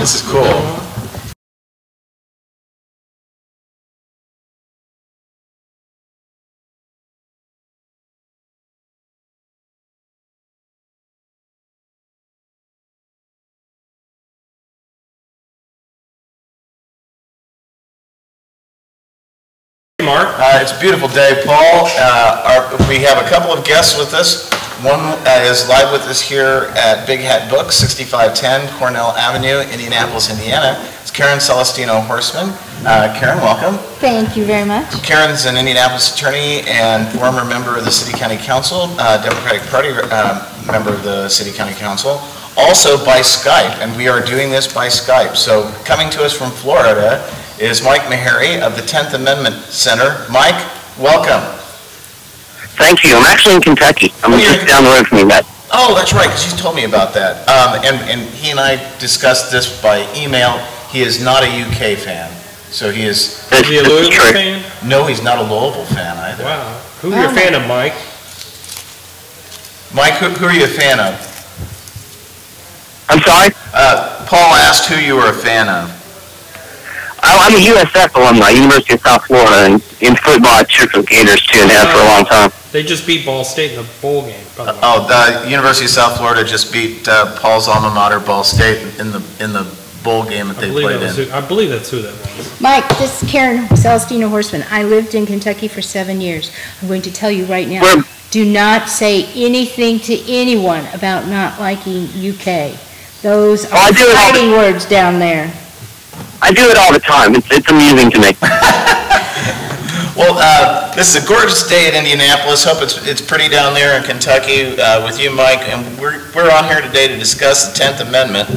This is cool. Mark. It's a beautiful day, Paul. We have a couple of guests with us. One is live with us here at Big Hat Books, 6510 Cornell Avenue, Indianapolis, Indiana. It's Karen Celestino Horseman. Karen, welcome. Thank you very much. Karen's an Indianapolis attorney and former member of the City County Council, Democratic Party member of the City County Council, also by Skype, and we are doing this by Skype. So coming to us from Florida is Mike Meharry of the 10th Amendment Center. Mike, welcome. Thank you. I'm actually in Kentucky. I'm just down the road from you guys. Oh, that's right, because you told me about that. And he and I discussed this by email. He is not a UK fan. So he is... Is he a Louisville fan? No, he's not a Louisville fan either. Wow. Who are you a fan of, Mike? Mike, who are you a fan of? I'm sorry? Paul asked who you were a fan of. I'm a USF alumni, University of South Florida, and in football I cheered for the Gators too and have for a long time. They just beat Ball State in the bowl game. The University of South Florida just beat Paul's alma mater, Ball State, in the bowl game that they played in. I believe that's who that was. Mike, this is Karen Celestino Horseman. I lived in Kentucky for 7 years. I'm going to tell you right now, do not say anything to anyone about not liking UK. Those are fighting words down there. I do it all the time. It's amusing to me. Well, this is a gorgeous day at Indianapolis. Hope it's pretty down there in Kentucky with you, Mike. And we're on here today to discuss the 10th Amendment.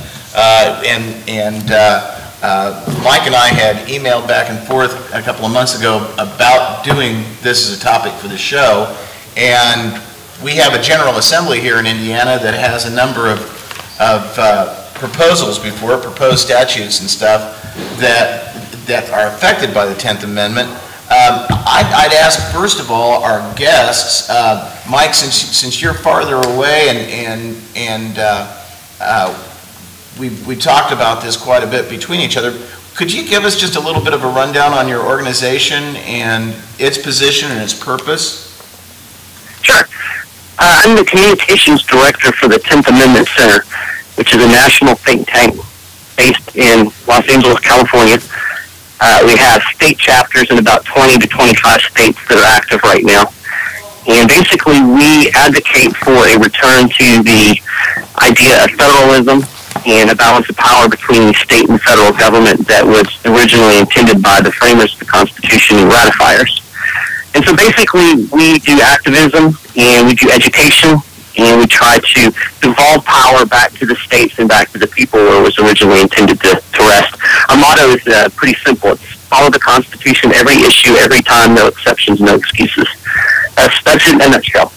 Mike and I had emailed back and forth a couple of months ago about doing this as a topic for the show. And we have a General Assembly here in Indiana that has a number of proposals before, proposed statutes and stuff that are affected by the 10th Amendment. I'd ask, first of all, our guests, Mike, since you're farther away and we talked about this quite a bit between each other, could you give us just a little bit of a rundown on your organization and its position and its purpose? Sure. I'm the Communications Director for the 10th Amendment Center, which is a national think tank based in Los Angeles, California. We have state chapters in about 20 to 25 states that are active right now. And basically, we advocate for a return to the idea of federalism and a balance of power between the state and federal government that was originally intended by the framers of the Constitution and ratifiers. And so basically, we do activism and we do education, and we try to devolve power back to the states and back to the people where it was originally intended to rest. Our motto is pretty simple. It's follow the Constitution every issue, every time, no exceptions, no excuses. That's it in a nutshell.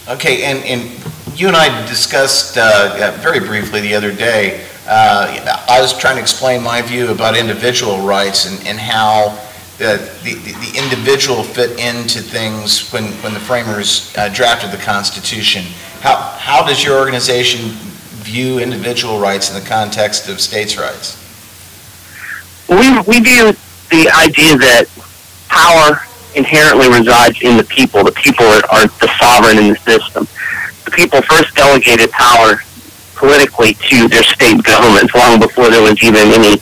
Okay, and you and I discussed very briefly the other day, I was trying to explain my view about individual rights and how the individual fit into things when the framers drafted the Constitution. How does your organization view individual rights in the context of states' rights? We view the idea that power inherently resides in the people. The people are the sovereign in the system. The people first delegated power politically to their state governments long before there was even any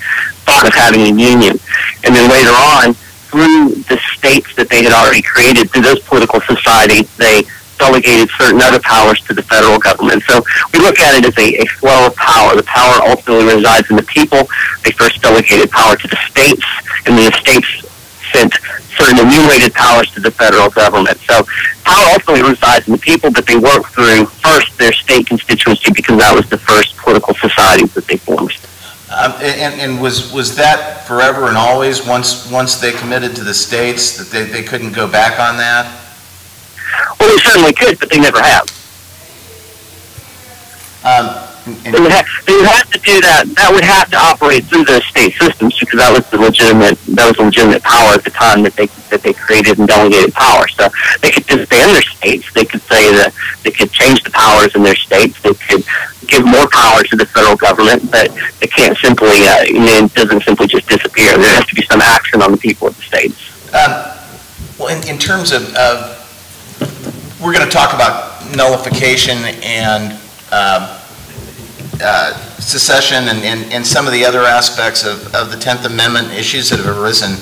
thought of having a union. And then later on, through the states that they had already created, through those political societies, they delegated certain other powers to the federal government. So we look at it as a flow of power. The power ultimately resides in the people. They first delegated power to the states, and then the states sent certain enumerated powers to the federal government. So power ultimately resides in the people, but they work through first their state constituency because that was the first political society that they formed. And was that forever and always, once they committed to the states, that they couldn't go back on that? Well, they certainly could, but they never have. They would have to do that. That would have to operate through the state systems because that was the legitimate power at the time that they created and delegated power. So they could disband their states. They could say that they could change the powers in their states. They could give more power to the federal government, but it can't simply, it doesn't simply just disappear. There has to be some action on the people of the states. Well, in terms of we're going to talk about nullification and secession and some of the other aspects of the 10th Amendment issues that have arisen.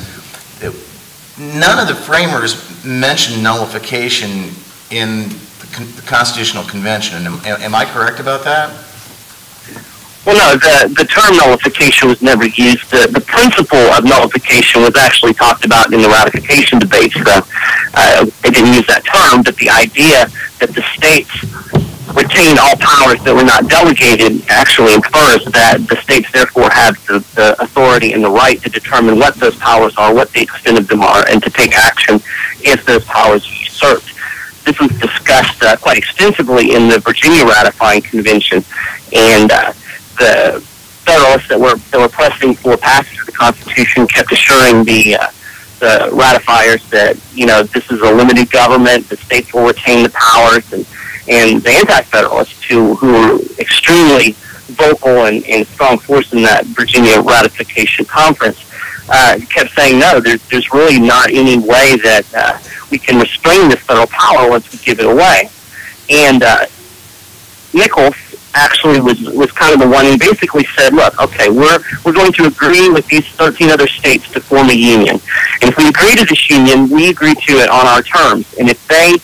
None of the framers mentioned nullification in the Constitutional Convention. Am I correct about that? Well, no, the term nullification was never used. The principle of nullification was actually talked about in the ratification debates. They didn't use that term, but the idea that the states retained all powers that were not delegated actually infers that the states therefore have the authority and the right to determine what those powers are, what the extent of them are, and to take action if those powers are usurped. This was discussed quite extensively in the Virginia ratifying convention, and the Federalists that were pressing for passage of the Constitution kept assuring the ratifiers that, this is a limited government, the states will retain the powers, and the Anti-Federalists, who were extremely vocal and strong force in that Virginia ratification conference, kept saying, no, there's really not any way that we can restrain this federal power once we give it away. And Nichols actually was kind of the one who basically said, look, okay, we're going to agree with these 13 other states to form a union. And if we agree to this union, we agree to it on our terms. And if they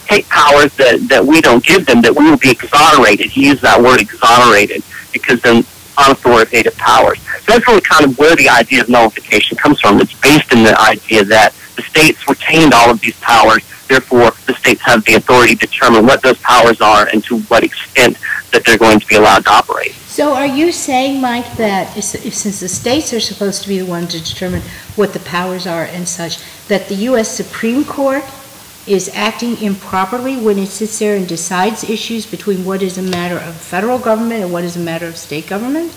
take powers that we don't give them, that we will be exonerated. He used that word, exonerated, because they're unauthoritative powers. So that's really kind of where the idea of nullification comes from. It's based in the idea that the states retained all of these powers, therefore the states have the authority to determine what those powers are and to what extent that they're going to be allowed to operate. So are you saying, Mike, that since the states are supposed to be the ones to determine what the powers are and such, that the U.S. Supreme Court is acting improperly when it sits there and decides issues between what is a matter of federal government and what is a matter of state government?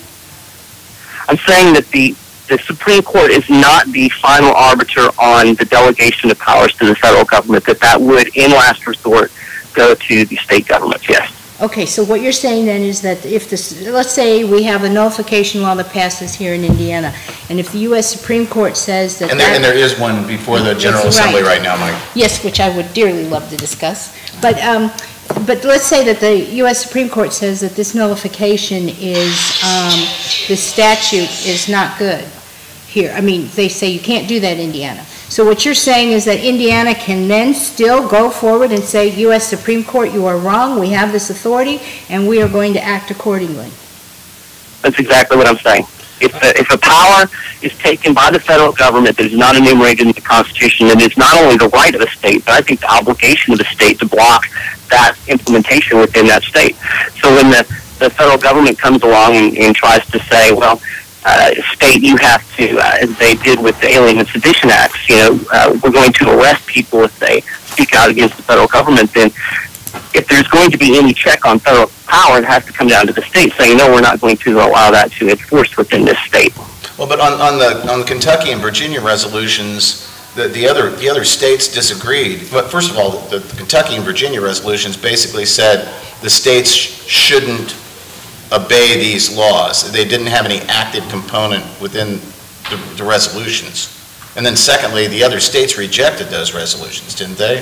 I'm saying that the Supreme Court is not the final arbiter on the delegation of powers to the federal government, that would, in last resort, go to the state governments, yes. Okay, so what you're saying then is that if let's say we have a nullification law that passes here in Indiana, and if the U.S. Supreme Court says that... And there is one before the General Assembly right now, Mike. Yes, which I would dearly love to discuss. But let's say that the U.S. Supreme Court says that this nullification is, the statute is not good here. I mean, they say you can't do that, Indiana. So what you're saying is that Indiana can then still go forward and say, U.S. Supreme Court, you are wrong, we have this authority, and we are going to act accordingly. That's exactly what I'm saying. If a power is taken by the federal government that is not enumerated in the Constitution, then it's not only the right of the state, but I think the obligation of the state to block that implementation within that state. So when the federal government comes along and tries to say, well, state, you have to, as they did with the Alien and Sedition Acts, we're going to arrest people if they speak out against the federal government, then if there's going to be any check on federal power, it has to come down to the state saying, no, we're not going to allow that to enforce within this state. Well, but on the Kentucky and Virginia resolutions, the other states disagreed. But first of all, the Kentucky and Virginia resolutions basically said the states shouldn't obey these laws. They didn't have any active component within the resolutions. And then secondly, the other states rejected those resolutions, didn't they?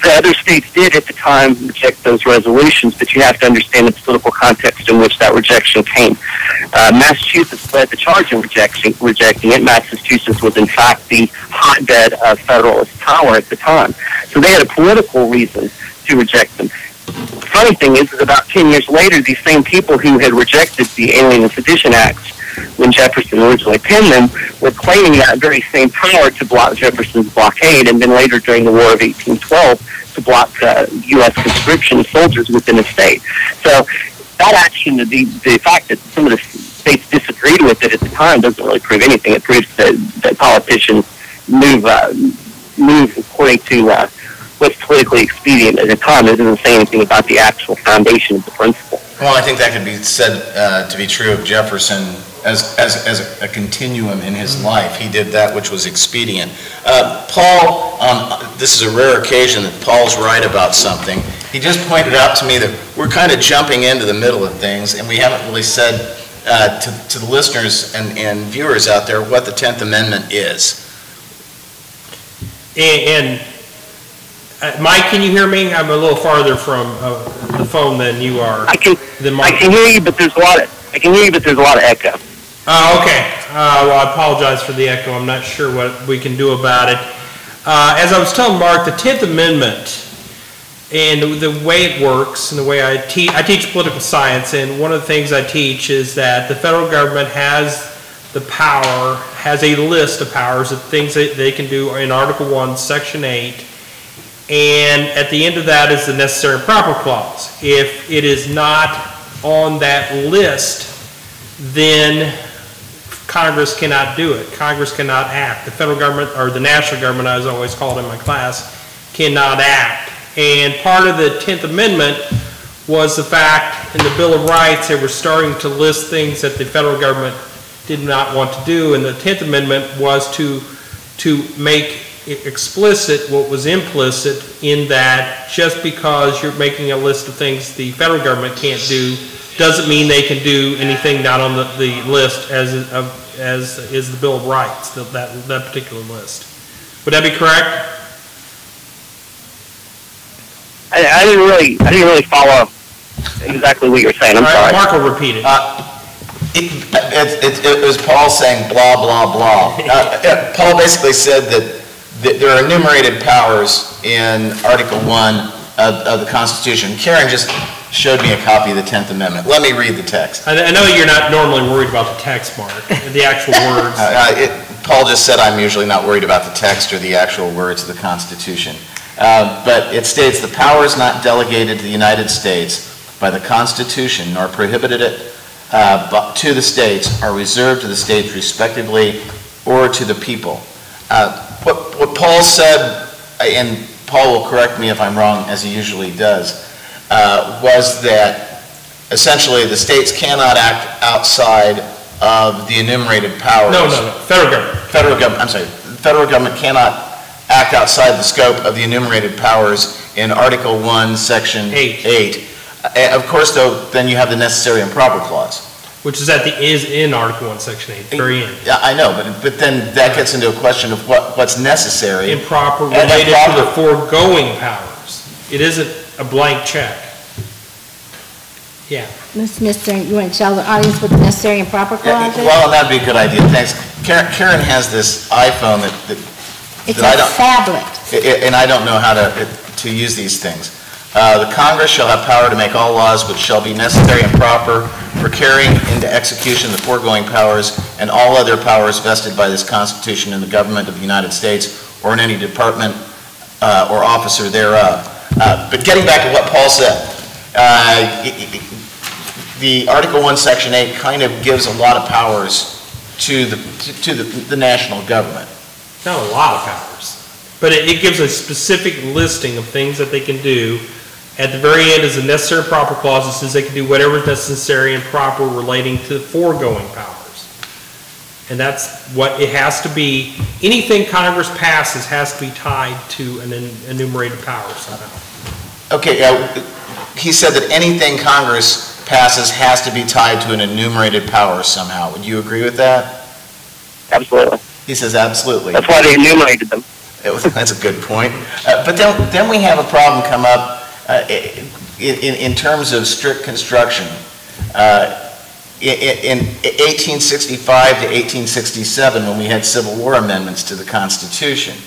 The other states did at the time reject those resolutions, but you have to understand the political context in which that rejection came. Massachusetts led the charge in rejecting it. Massachusetts was in fact the hotbed of Federalist power at the time. So they had a political reason to reject them. The funny thing is about 10 years later, these same people who had rejected the Alien and Sedition Acts when Jefferson originally penned them were claiming that very same power to block Jefferson's blockade, and then later during the War of 1812 to block U.S. conscription of soldiers within the state. So that action, the fact that some of the states disagreed with it at the time doesn't really prove anything. It proves that politicians move according to what's politically expedient at the time. It doesn't say anything about the actual foundation of the principle. Well, I think that could be said to be true of Jefferson as a continuum in his life. He did that which was expedient. Paul, this is a rare occasion that Paul's right about something. He just pointed out to me that we're kind of jumping into the middle of things, and we haven't really said to the listeners and viewers out there what the 10th Amendment is. And Mike, can you hear me? I'm a little farther from the phone than you are. I can hear you, but there's a lot of echo. Oh, okay. Well, I apologize for the echo. I'm not sure what we can do about it. As I was telling Mark, the 10th Amendment and the way it works and the way I teach political science, and one of the things I teach is that the federal government has the power, has a list of powers of things that they can do in Article 1, Section 8, and at the end of that is the necessary and proper clause. If it is not on that list, then Congress cannot do it. Congress cannot act. The federal government, or the national government, as I always called in my class, cannot act. And part of the 10th Amendment was the fact in the Bill of Rights they were starting to list things that the federal government did not want to do, and the 10th Amendment was to make it explicit what was implicit in that just because you're making a list of things the federal government can't do doesn't mean they can do anything not on the list as is the Bill of Rights, that particular list. Would that be correct? I didn't really follow exactly what you're saying. I'm sorry. Mark will repeat it. It was Paul saying blah, blah, blah. Paul basically said that there are enumerated powers in Article 1 of the Constitution. Karen just showed me a copy of the 10th Amendment. Let me read the text. I know you're not normally worried about the text, Mark, the actual words. Paul just said I'm usually not worried about the text or the actual words of the Constitution. But it states, the powers not delegated to the United States by the Constitution nor prohibited it to the states are reserved to the states respectively or to the people. What Paul said, and Paul will correct me if I'm wrong, as he usually does, was that essentially the states cannot act outside of the enumerated powers. No, federal government. The federal government cannot act outside the scope of the enumerated powers in Article 1, Section 8. Of course, though, then you have the necessary and proper clause. Which is in Article 1, Section 8, very end. Yeah, I know, but then that gets into a question of what's necessary. Improper related to the foregoing powers. It isn't a blank check. Yeah. Mr. You want to tell the audience what the necessary and proper clause is? Well, that'd be a good idea. Thanks. Karen has this iPhone it's a phablet. And I don't know how to use these things. The Congress shall have power to make all laws which shall be necessary and proper for carrying into execution the foregoing powers and all other powers vested by this Constitution in the government of the United States or in any department or officer thereof. But getting back to what Paul said, the Article 1, Section 8 kind of gives a lot of powers to the national government. Not a lot of powers, but it gives a specific listing of things that they can do. At the very end is the necessary and proper clause that says they can do whatever is necessary and proper relating to the foregoing powers. And that's what it has to be. Anything Congress passes has to be tied to an enumerated power somehow. Okay, he said that anything Congress passes has to be tied to an enumerated power somehow. Would you agree with that? Absolutely. He says absolutely. That's why they enumerated them. That's a good point. But then we have a problem come up in terms of strict construction. In 1865 to 1867, when we had Civil War amendments to the Constitution,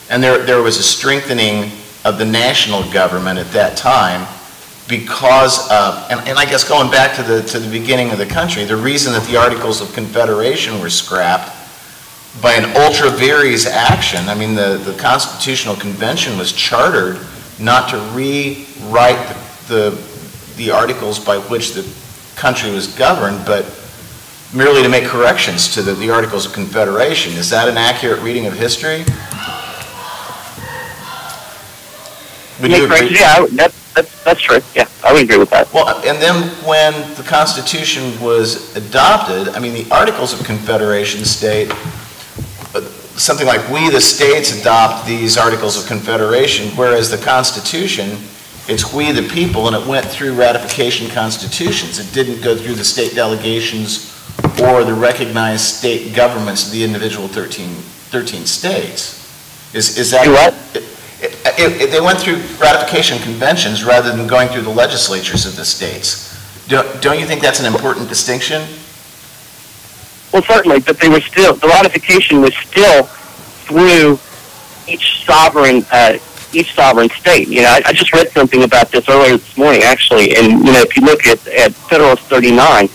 and there was a strengthening of the national government at that time because of, and I guess going back to the beginning of the country, the reason that the Articles of Confederation were scrapped by an ultra vires action. I mean, the Constitutional Convention was chartered not to rewrite the articles by which the country was governed, but merely to make corrections to the Articles of Confederation. Is that an accurate reading of history? Would you agree? Yeah, that's true. Yeah, I would agree with that. Well, and then when the Constitution was adopted, I mean, the Articles of Confederation state something like, we the states adopt these Articles of Confederation, whereas the Constitution It's we the people, and it went through ratification constitutions. It didn't go through the state delegations or the recognized state governments of the individual 13 states. Is that what? They went through ratification conventions rather than going through the legislatures of the states. Don't you think that's an important distinction? Well, certainly, but they were still, the ratification was still through each sovereign state. You know, I just read something about this earlier this morning, actually, and, you know, if you look at Federalist 39,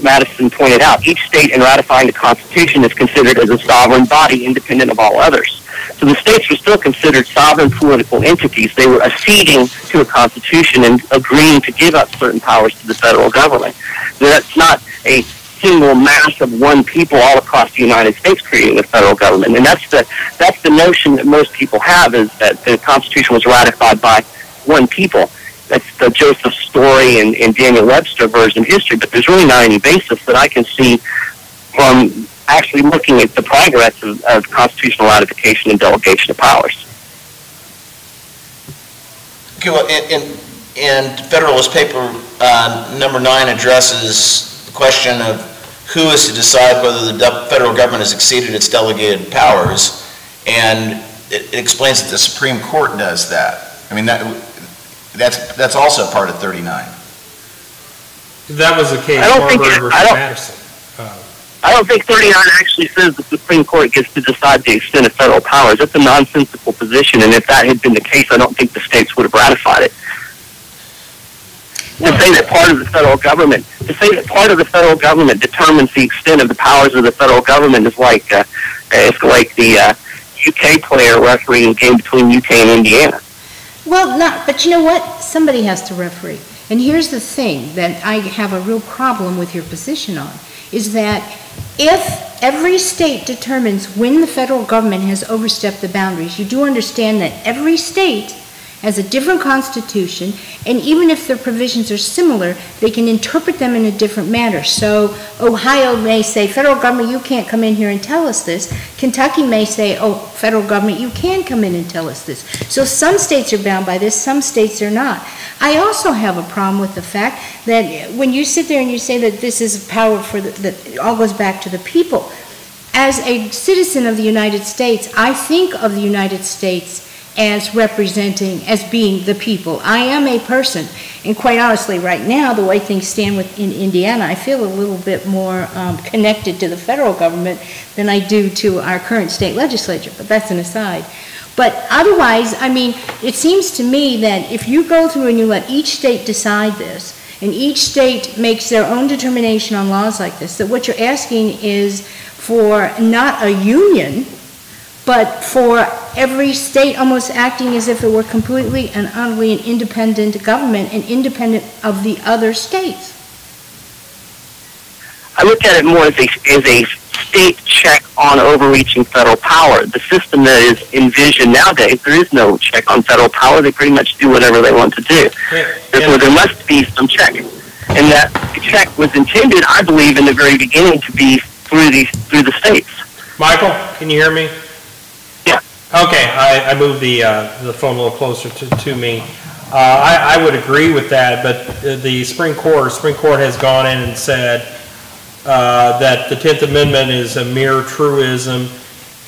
Madison pointed out, each state in ratifying the Constitution is considered as a sovereign body independent of all others. So the states were still considered sovereign political entities. They were acceding to a Constitution and agreeing to give up certain powers to the federal government. So that's not a single mass of one people all across the United States creating the federal government. And that's the notion that most people have, is that the Constitution was ratified by one people. That's the Joseph Story and Daniel Webster version of history, but there's really not any basis that I can see from actually looking at the progress of constitutional ratification and delegation of powers. Okay, well, in Federalist Paper number 9 addresses the question of who is to decide whether the federal government has exceeded its delegated powers, and it explains that the Supreme Court does that. I mean, that's also part of 39. That was the case. Madison. I don't think 39 actually says the Supreme Court gets to decide the extent of federal powers. That's a nonsensical position, and if that had been the case, I don't think the states would have ratified it. To say that part of the federal government determines the extent of the powers of the federal government is like the UK player refereeing a game between UK and Indiana. Well, but you know what? Somebody has to referee. And here's the thing that I have a real problem with your position on, is that if every state determines when the federal government has overstepped the boundaries, you do understand that every state has a different constitution, and even if their provisions are similar, they can interpret them in a different manner. So Ohio may say, federal government, you can't come in here and tell us this. Kentucky may say, oh, federal government, you can come in and tell us this. So some states are bound by this, some states are not. I also have a problem with the fact that when you sit there and you say that this is power for that it all goes back to the people. As a citizen of the United States, I think of the United States as representing, as being the people. I am a person, and quite honestly, right now, the way things stand in Indiana, I feel a little bit more connected to the federal government than I do to our current state legislature, but that's an aside. But otherwise, I mean, it seems to me that if you go through and you let each state decide this, and each state makes their own determination on laws like this, that what you're asking is for not a union, but for every state almost acting as if it were completely and utterly an independent government and independent of the other states. I look at it more as a state check on overreaching federal power. The system that is envisioned nowadays, there is no check on federal power. They pretty much do whatever they want to do. Therefore, there must be some check. And that check was intended, I believe, in the very beginning to be through the states. Michael, can you hear me? Yeah. Okay, I moved the phone a little closer to me. I would agree with that, but the Supreme Court has gone in and said that the 10th Amendment is a mere truism,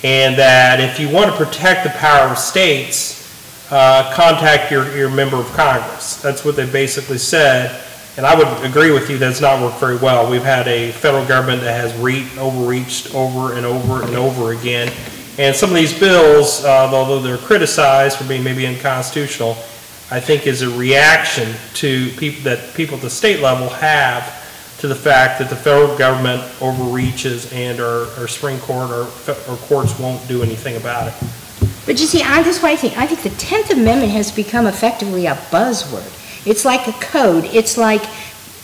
and that if you want to protect the power of states, contact your member of Congress. That's what they basically said, and I would agree with you that it's not worked very well. We've had a federal government that has overreached over and over and over again, and some of these bills, although they're criticized for being maybe unconstitutional, I think is a reaction to people at the state level have to the fact that the federal government overreaches and our Supreme Court or courts won't do anything about it. But you see, that's why I think the 10th Amendment has become effectively a buzzword. It's like a code. It's like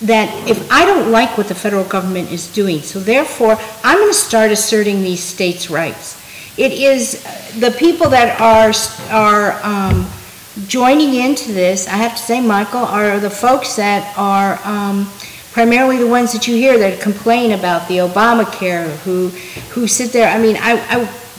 that if I don't like what the federal government is doing, so therefore I'm going to start asserting these states' rights. It is the people that are joining into this, I have to say, Michael, are the folks that are primarily the ones that you hear that complain about the Obamacare, who sit there. I mean,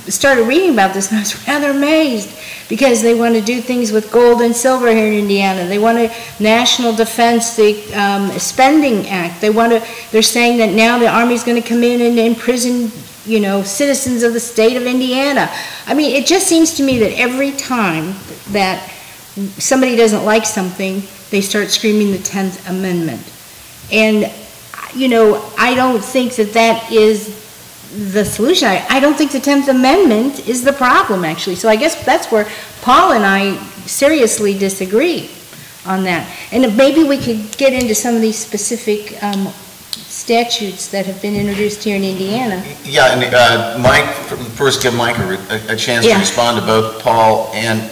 started reading about this, and I was rather amazed, because they want to do things with gold and silver here in Indiana. They want a national defense, the spending act. They're saying that now the Army's going to come in and imprison, you know, citizens of the state of Indiana. I mean, it just seems to me that every time that somebody doesn't like something, they start screaming the 10th Amendment. And, you know, I don't think that that is the solution. I don't think the 10th Amendment is the problem, actually. So I guess that's where Paul and I seriously disagree on that. And maybe we could get into some of these specific statutes that have been introduced here in Indiana. Yeah, and Mike, first give Mike a chance to respond to both Paul and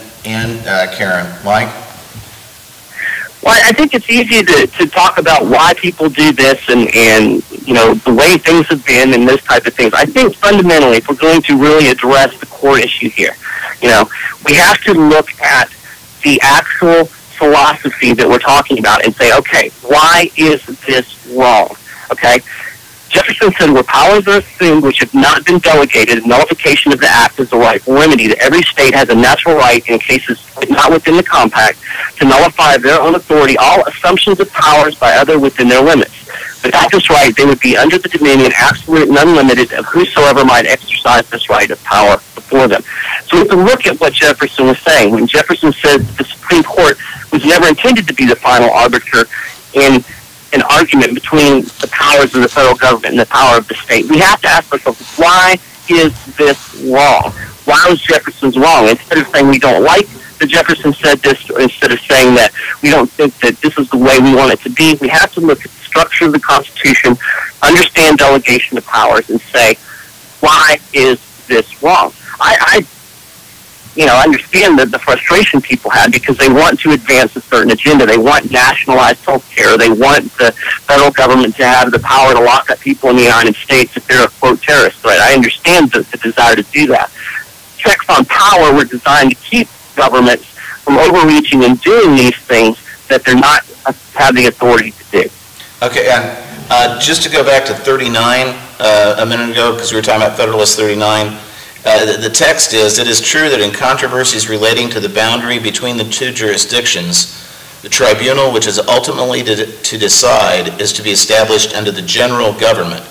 Karen. Mike? Well, I think it's easy to talk about why people do this and you know, the way things have been and those type of things. I think fundamentally, if we're going to really address the core issue here, you know, we have to look at the actual philosophy that we're talking about and say, okay, why is this wrong? Okay? Jefferson said, where powers are assumed which have not been delegated, nullification of the act is the rightful remedy. That every state has a natural right, in cases not within the compact, to nullify their own authority, all assumptions of powers by other within their limits. Without this right, they would be under the dominion, absolute and unlimited, of whosoever might exercise this right of power before them. So we have to look at what Jefferson was saying. When Jefferson said the Supreme Court was never intended to be the final arbiter in an argument between the powers of the federal government and the power of the state, we have to ask ourselves, why is this wrong? Why was Jefferson's wrong? Instead of saying we don't like that Jefferson said this, or instead of saying that we don't think that this is the way we want it to be, we have to look at the structure of the Constitution, understand delegation of powers, and say, why is this wrong? I understand the frustration people have because they want to advance a certain agenda. They want nationalized health care. They want the federal government to have the power to lock up people in the United States if they're, quote, terrorists. Right? I understand the desire to do that. Checks on power were designed to keep governments from overreaching and doing these things that they're not have the authority to do. Okay, and just to go back to 39 a minute ago, because we were talking about Federalist 39, the text is, it is true that in controversies relating to the boundary between the two jurisdictions, the tribunal which is ultimately to decide is to be established under the general government.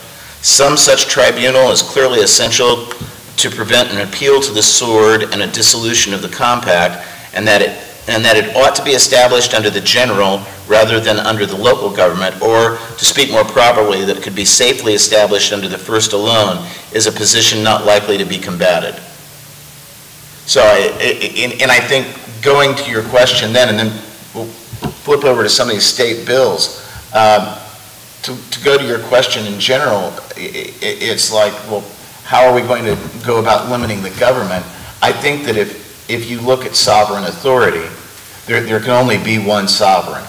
Some such tribunal is clearly essential to prevent an appeal to the sword and a dissolution of the compact, and that it ought to be established under the general rather than under the local government, or, to speak more properly, that it could be safely established under the first alone, is a position not likely to be combated. So, I think going to your question then, and then we'll flip over to some of these state bills, to go to your question in general, it's like, well, how are we going to go about limiting the government? I think that if you look at sovereign authority, there can only be one sovereign.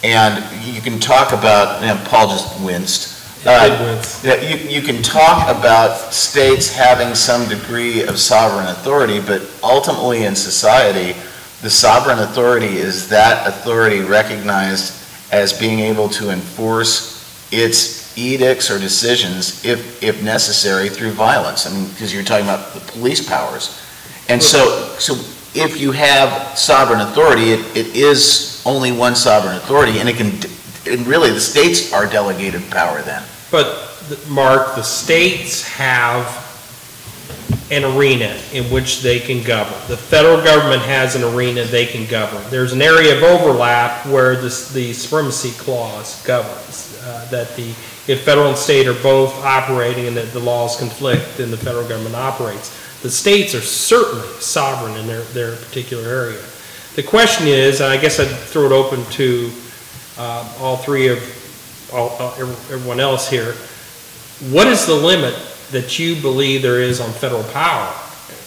And you can talk about, and Paul just winced. You can talk about states having some degree of sovereign authority, but ultimately in society, the sovereign authority is that authority recognized as being able to enforce its edicts or decisions, if necessary, through violence. I mean, because you're talking about the police powers. And so if you have sovereign authority, it is only one sovereign authority, and and really the states are delegated power then. But, Mark, the states have an arena in which they can govern. The federal government has an arena they can govern. There's an area of overlap where the supremacy clause governs, that if federal and state are both operating and that the laws conflict, then the federal government operates. The states are certainly sovereign in their particular area. The question is, and I guess I'd throw it open to everyone else here, what is the limit that you believe there is on federal power?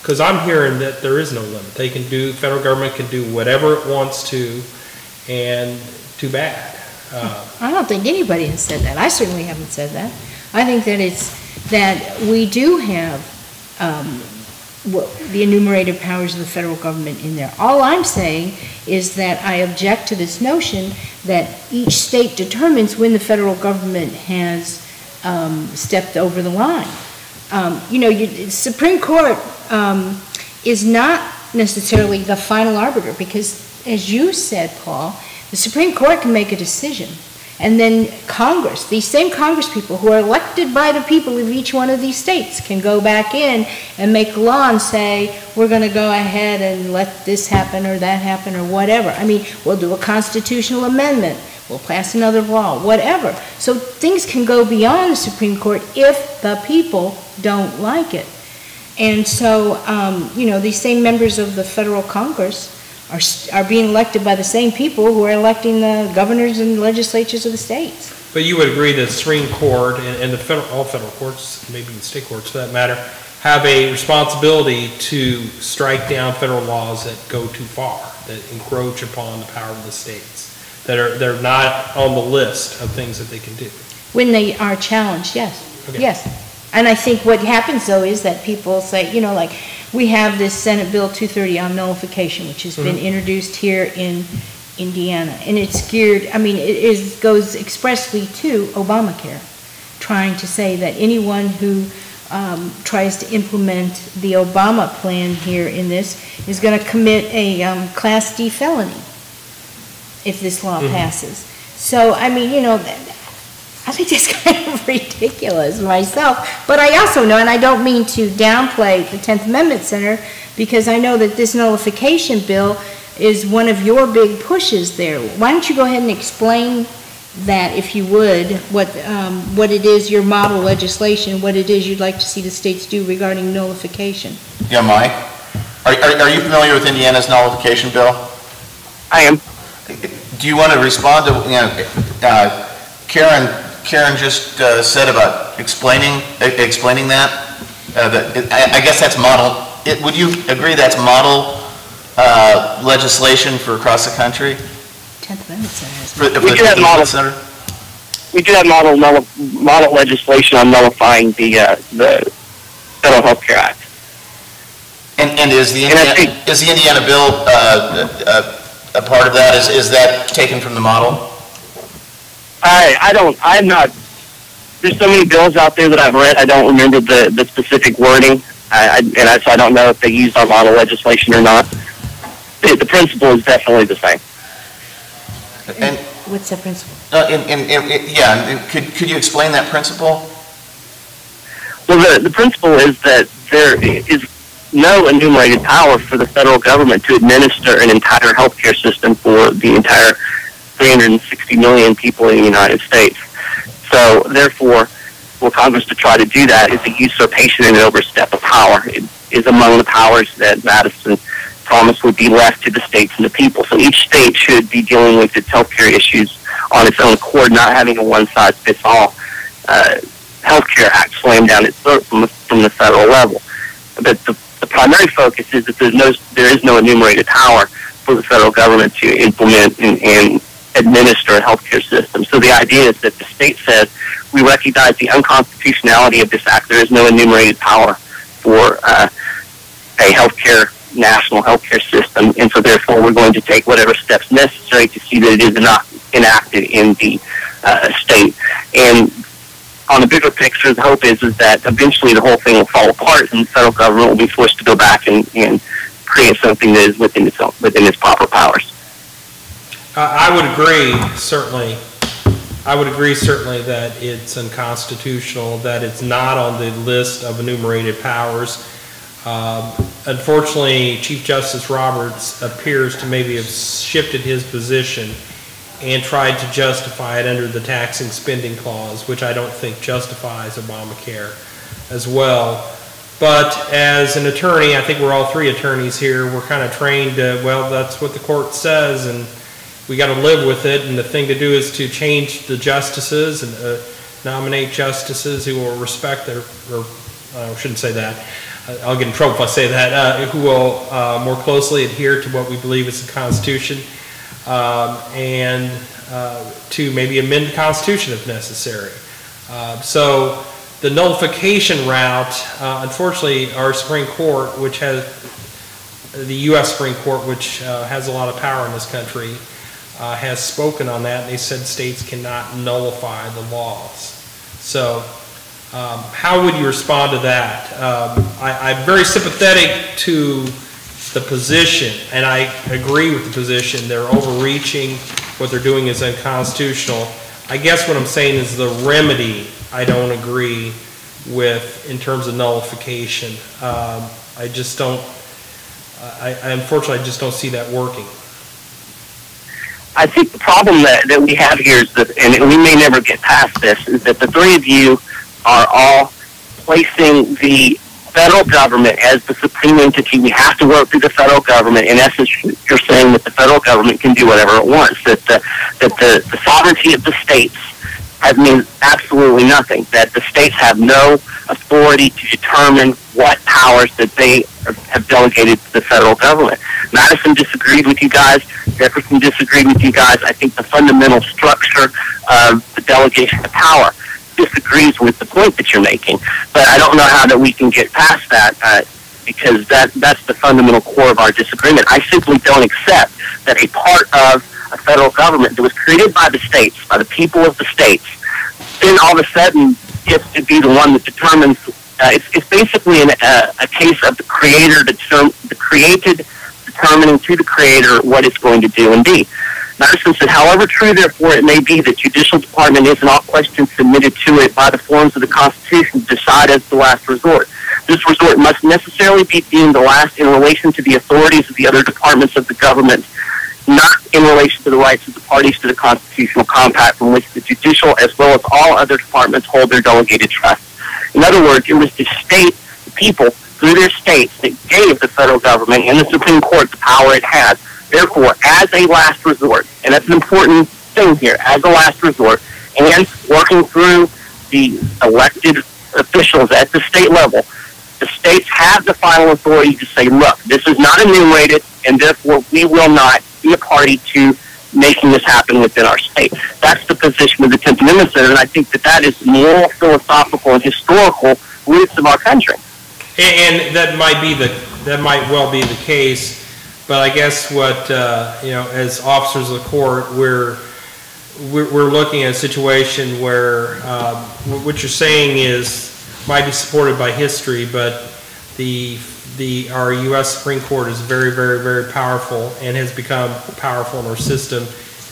Because I'm hearing that there is no limit. Federal government can do whatever it wants to, and too bad. I don't think anybody has said that. I certainly haven't said that. I think that we do have the enumerated powers of the federal government in there. All I'm saying is that I object to this notion that each state determines when the federal government has stepped over the line. The Supreme Court is not necessarily the final arbiter because, as you said, Paul, the Supreme Court can make a decision. And then Congress, these same Congress people who are elected by the people of each one of these states can go back in and make law and say, we're going to go ahead and let this happen or that happen or whatever. I mean, we'll do a constitutional amendment. We'll pass another law, whatever. So things can go beyond the Supreme Court if the people don't like it. And so, these same members of the federal Congress are being elected by the same people who are electing the governors and legislatures of the states. But you would agree that the Supreme Court and all federal courts, maybe the state courts for that matter, have a responsibility to strike down federal laws that go too far, that encroach upon the power of the states, they're not on the list of things that they can do. When they are challenged, yes. Okay. Yes. And I think what happens, though, is that people say, like, we have this Senate Bill 230 on nullification, which has been introduced here in Indiana. And it's geared, it goes expressly to Obamacare, trying to say that anyone who tries to implement the Obama plan here in this is going to commit a Class D felony if this law passes. So, I think that's kind of ridiculous myself. But I also know, and I don't mean to downplay the 10th Amendment Center, because I know that this nullification bill is one of your big pushes there. Why don't you go ahead and explain that, if you would, what it is, your model legislation, what it is you'd like to see the states do regarding nullification. Yeah, Mike? Are you familiar with Indiana's nullification bill? I am. Do you want to respond to, Karen just said about explaining that? I guess that's model. Would you agree that's model legislation for across the country? 10th Amendment Center. We do have model legislation on nullifying the Federal Health Care Act. And is the Indiana bill a part of that? Is that taken from the model? I'm not, there's so many bills out there that I've read, I don't remember the specific wording, so I don't know if they used our model legislation or not. The principle is definitely the same. And what's the principle? Could you explain that principle? Well, the principle is that there is no enumerated power for the federal government to administer an entire healthcare system for the entire 360 million people in the United States. So, therefore, for Congress to try to do that is a usurpation and an overstep of power. It is among the powers that Madison promised would be left to the states and the people. So each state should be dealing with its healthcare issues on its own accord, not having a one-size-fits-all healthcare act slammed down its throat from the federal level. But the primary focus is that there is no enumerated power for the federal government to implement and administer a healthcare system. So the idea is that the state says, we recognize the unconstitutionality of this act. There is no enumerated power for a national healthcare system, and so therefore we're going to take whatever steps necessary to see that it is not enacted in the state. And on the bigger picture, the hope is that eventually the whole thing will fall apart and the federal government will be forced to go back and create something that is within its proper powers. I would agree, certainly. I would agree, certainly, that it's unconstitutional, that it's not on the list of enumerated powers. Unfortunately, Chief Justice Roberts appears to maybe have shifted his position and tried to justify it under the taxing spending clause, which I don't think justifies Obamacare as well. But as an attorney, I think we're all three attorneys here, we're kind of trained, well, that's what the court says, and we got to live with it, and the thing to do is to change the justices and nominate justices who will respect their, or I shouldn't say that, I'll get in trouble if I say that, who will more closely adhere to what we believe is the Constitution, and to maybe amend the Constitution if necessary. So the nullification route, unfortunately, our Supreme Court, which has, the U.S. Supreme Court, which has a lot of power in this country, has spoken on that, and they said states cannot nullify the laws. So How would you respond to that? I'm very sympathetic to the position, and I agree with the position. They're overreaching. What they're doing is unconstitutional. I guess what I'm saying is the remedy I don't agree with in terms of nullification. I just don't, unfortunately, I just don't see that working. I think the problem that we have here is that, and we may never get past this, is that the three of you are all placing the federal government as the supreme entity. We have to work through the federal government. In essence, you're saying that the federal government can do whatever it wants, that the sovereignty of the states means absolutely nothing, that the states have no authority to determine what powers that they have delegated to the federal government. Madison disagreed with you guys. Jefferson disagreed with you guys. I think the fundamental structure of the delegation of power disagrees with the point that you're making. But I don't know how that we can get past that because that's the fundamental core of our disagreement. I simply don't accept that a part of a federal government that was created by the states, by the people of the states, then all of a sudden gets to be the one that determines. It's basically a case of the creator, the created determining to the creator what it's going to do and be. Madison said, however true, therefore, it may be that judicial department is in all questions submitted to it by the forms of the Constitution to decide as the last resort. This resort must necessarily be deemed the last in relation to the authorities of the other departments of the government, not in relation to the rights of the parties to the constitutional compact from which the judicial as well as all other departments hold their delegated trust. In other words, it was the state, the people, through their states that gave the federal government and the Supreme Court the power it has. Therefore, as a last resort, and that's an important thing here, as a last resort, and working through the elected officials at the state level, the states have the final authority to say, look, this is not enumerated, and therefore we will not be a party to making this happen within our state. That's the position of the 10th Amendment Center, and I think that is the moral, philosophical, and historical roots of our country. And that might well be the case, but I guess what as officers of the court, we're looking at a situation where what you're saying might be supported by history, but our U.S. Supreme Court is very, very, very powerful and has become powerful in our system,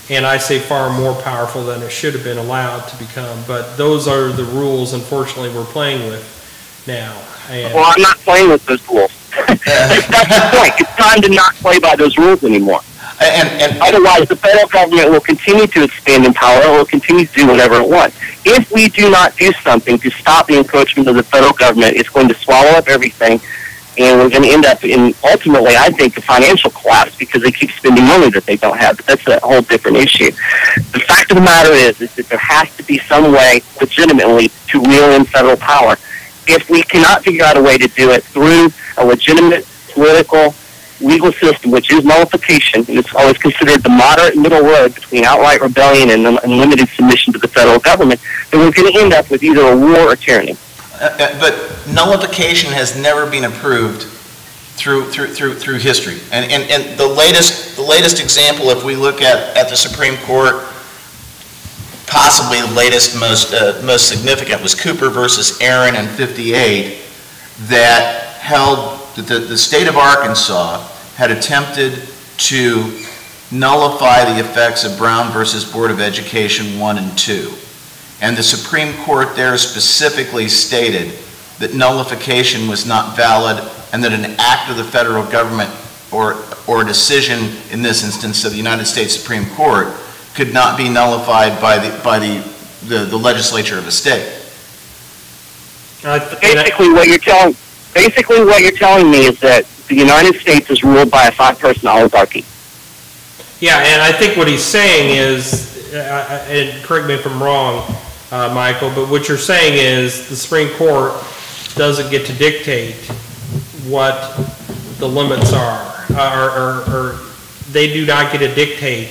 and I say far more powerful than it should have been allowed to become. But those are the rules, unfortunately, we're playing with now. Well, I'm not playing with those rules. That's the point. It's time to not play by those rules anymore. And otherwise, the federal government will continue to expand in power. It will continue to do whatever it wants. If we do not do something to stop the encroachment of the federal government, it's going to swallow up everything, and we're going to end up in, ultimately, I think, a financial collapse because they keep spending money that they don't have. But that's a whole different issue. The fact of the matter is that there has to be some way, legitimately, to reel in federal power. If we cannot figure out a way to do it through a legitimate political legal system, which is nullification, and it's always considered the moderate middle road between outright rebellion and unlimited submission to the federal government, then we're going to end up with either a war or tyranny. But nullification has never been approved through history. And the latest example, if we look at the Supreme Court, possibly the latest, most significant, was Cooper versus Aaron in '58, that held that the state of Arkansas had attempted to nullify the effects of Brown versus Board of Education 1 and 2. And the Supreme Court there specifically stated that nullification was not valid and that an act of the federal government or a decision, in this instance of the United States Supreme Court, could not be nullified by the legislature of a state. Basically what you're telling me is that the United States is ruled by a 5-person oligarchy. Yeah, and I think what he's saying is, and correct me if I'm wrong, Michael, but what you're saying is the Supreme Court doesn't get to dictate what the limits are, or they do not get to dictate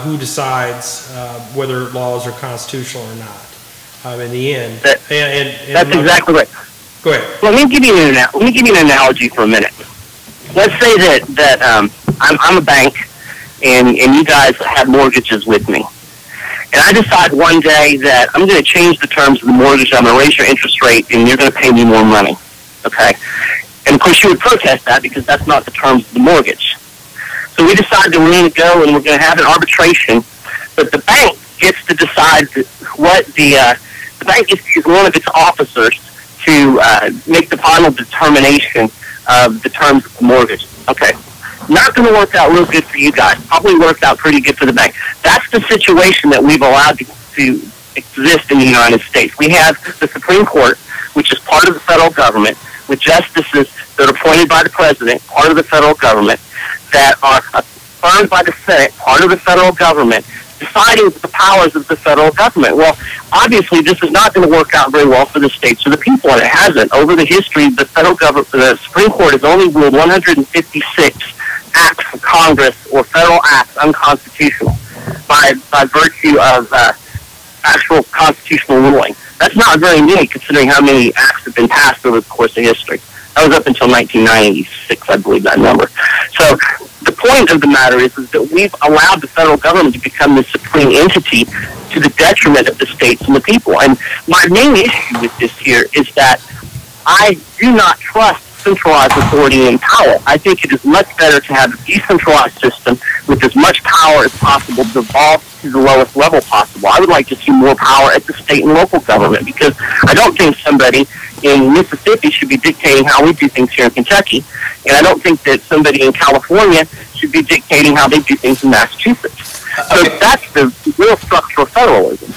who decides whether laws are constitutional or not. In the end, that's exactly right. Go ahead. Well, let me give you an analogy for a minute. Let's say that I'm a bank, and you guys have mortgages with me, and I decide one day that I'm going to change the terms of the mortgage, I'm going to raise your interest rate, and you're going to pay me more money, okay? And, of course, you would protest that because that's not the terms of the mortgage. So we decided that we're going to go and we're going to have an arbitration, but the bank gets to decide what the bank gets to use one of its officers to make the final determination of the terms of the mortgage. Okay. Not going to work out real good for you guys. Probably worked out pretty good for the bank. That's the situation that we've allowed to exist in the United States. We have the Supreme Court, which is part of the federal government, with justices that are appointed by the president, part of the federal government, that are affirmed by the Senate, part of the federal government, deciding the powers of the federal government. Well, obviously, this is not going to work out very well for the states or the people, and it hasn't. Over the history, the federal government, the Supreme Court has only ruled 156 acts of Congress or federal acts unconstitutional by virtue of actual constitutional ruling. That's not very many, considering how many acts have been passed over the course of history. That was up until 1996, I believe, that number. So the point of the matter is that we've allowed the federal government to become the supreme entity to the detriment of the states and the people. And my main issue with this here is that I do not trust centralized authority and power. I think it is much better to have a decentralized system with as much power as possible devolved to the lowest level possible. I would like to see more power at the state and local government, because I don't think somebody in Mississippi should be dictating how we do things here in Kentucky, and I don't think that somebody in California should be dictating how they do things in Massachusetts. So that's the real structural federalism.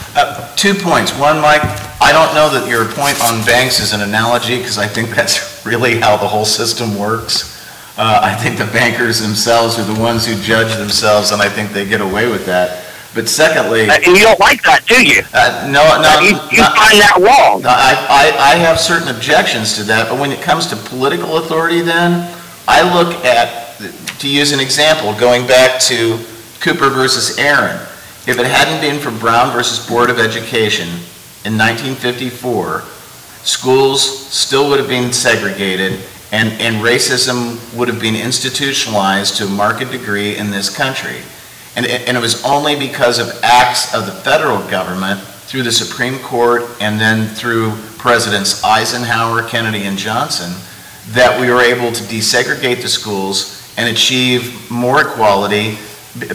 2 points. One, Mike, I don't know that your point on banks is an analogy, because I think that's really how the whole system works. I think the bankers themselves are the ones who judge themselves, and I think they get away with that. But secondly... and you don't like that, do you? No. You find that wrong. No, I have certain objections to that, but when it comes to political authority then, I look at, to use an example, going back to Cooper versus Aaron. If it hadn't been for Brown versus Board of Education in 1954, schools still would have been segregated, and racism would have been institutionalized to a marked degree in this country. And it was only because of acts of the federal government through the Supreme Court and then through Presidents Eisenhower, Kennedy, and Johnson that we were able to desegregate the schools and achieve more equality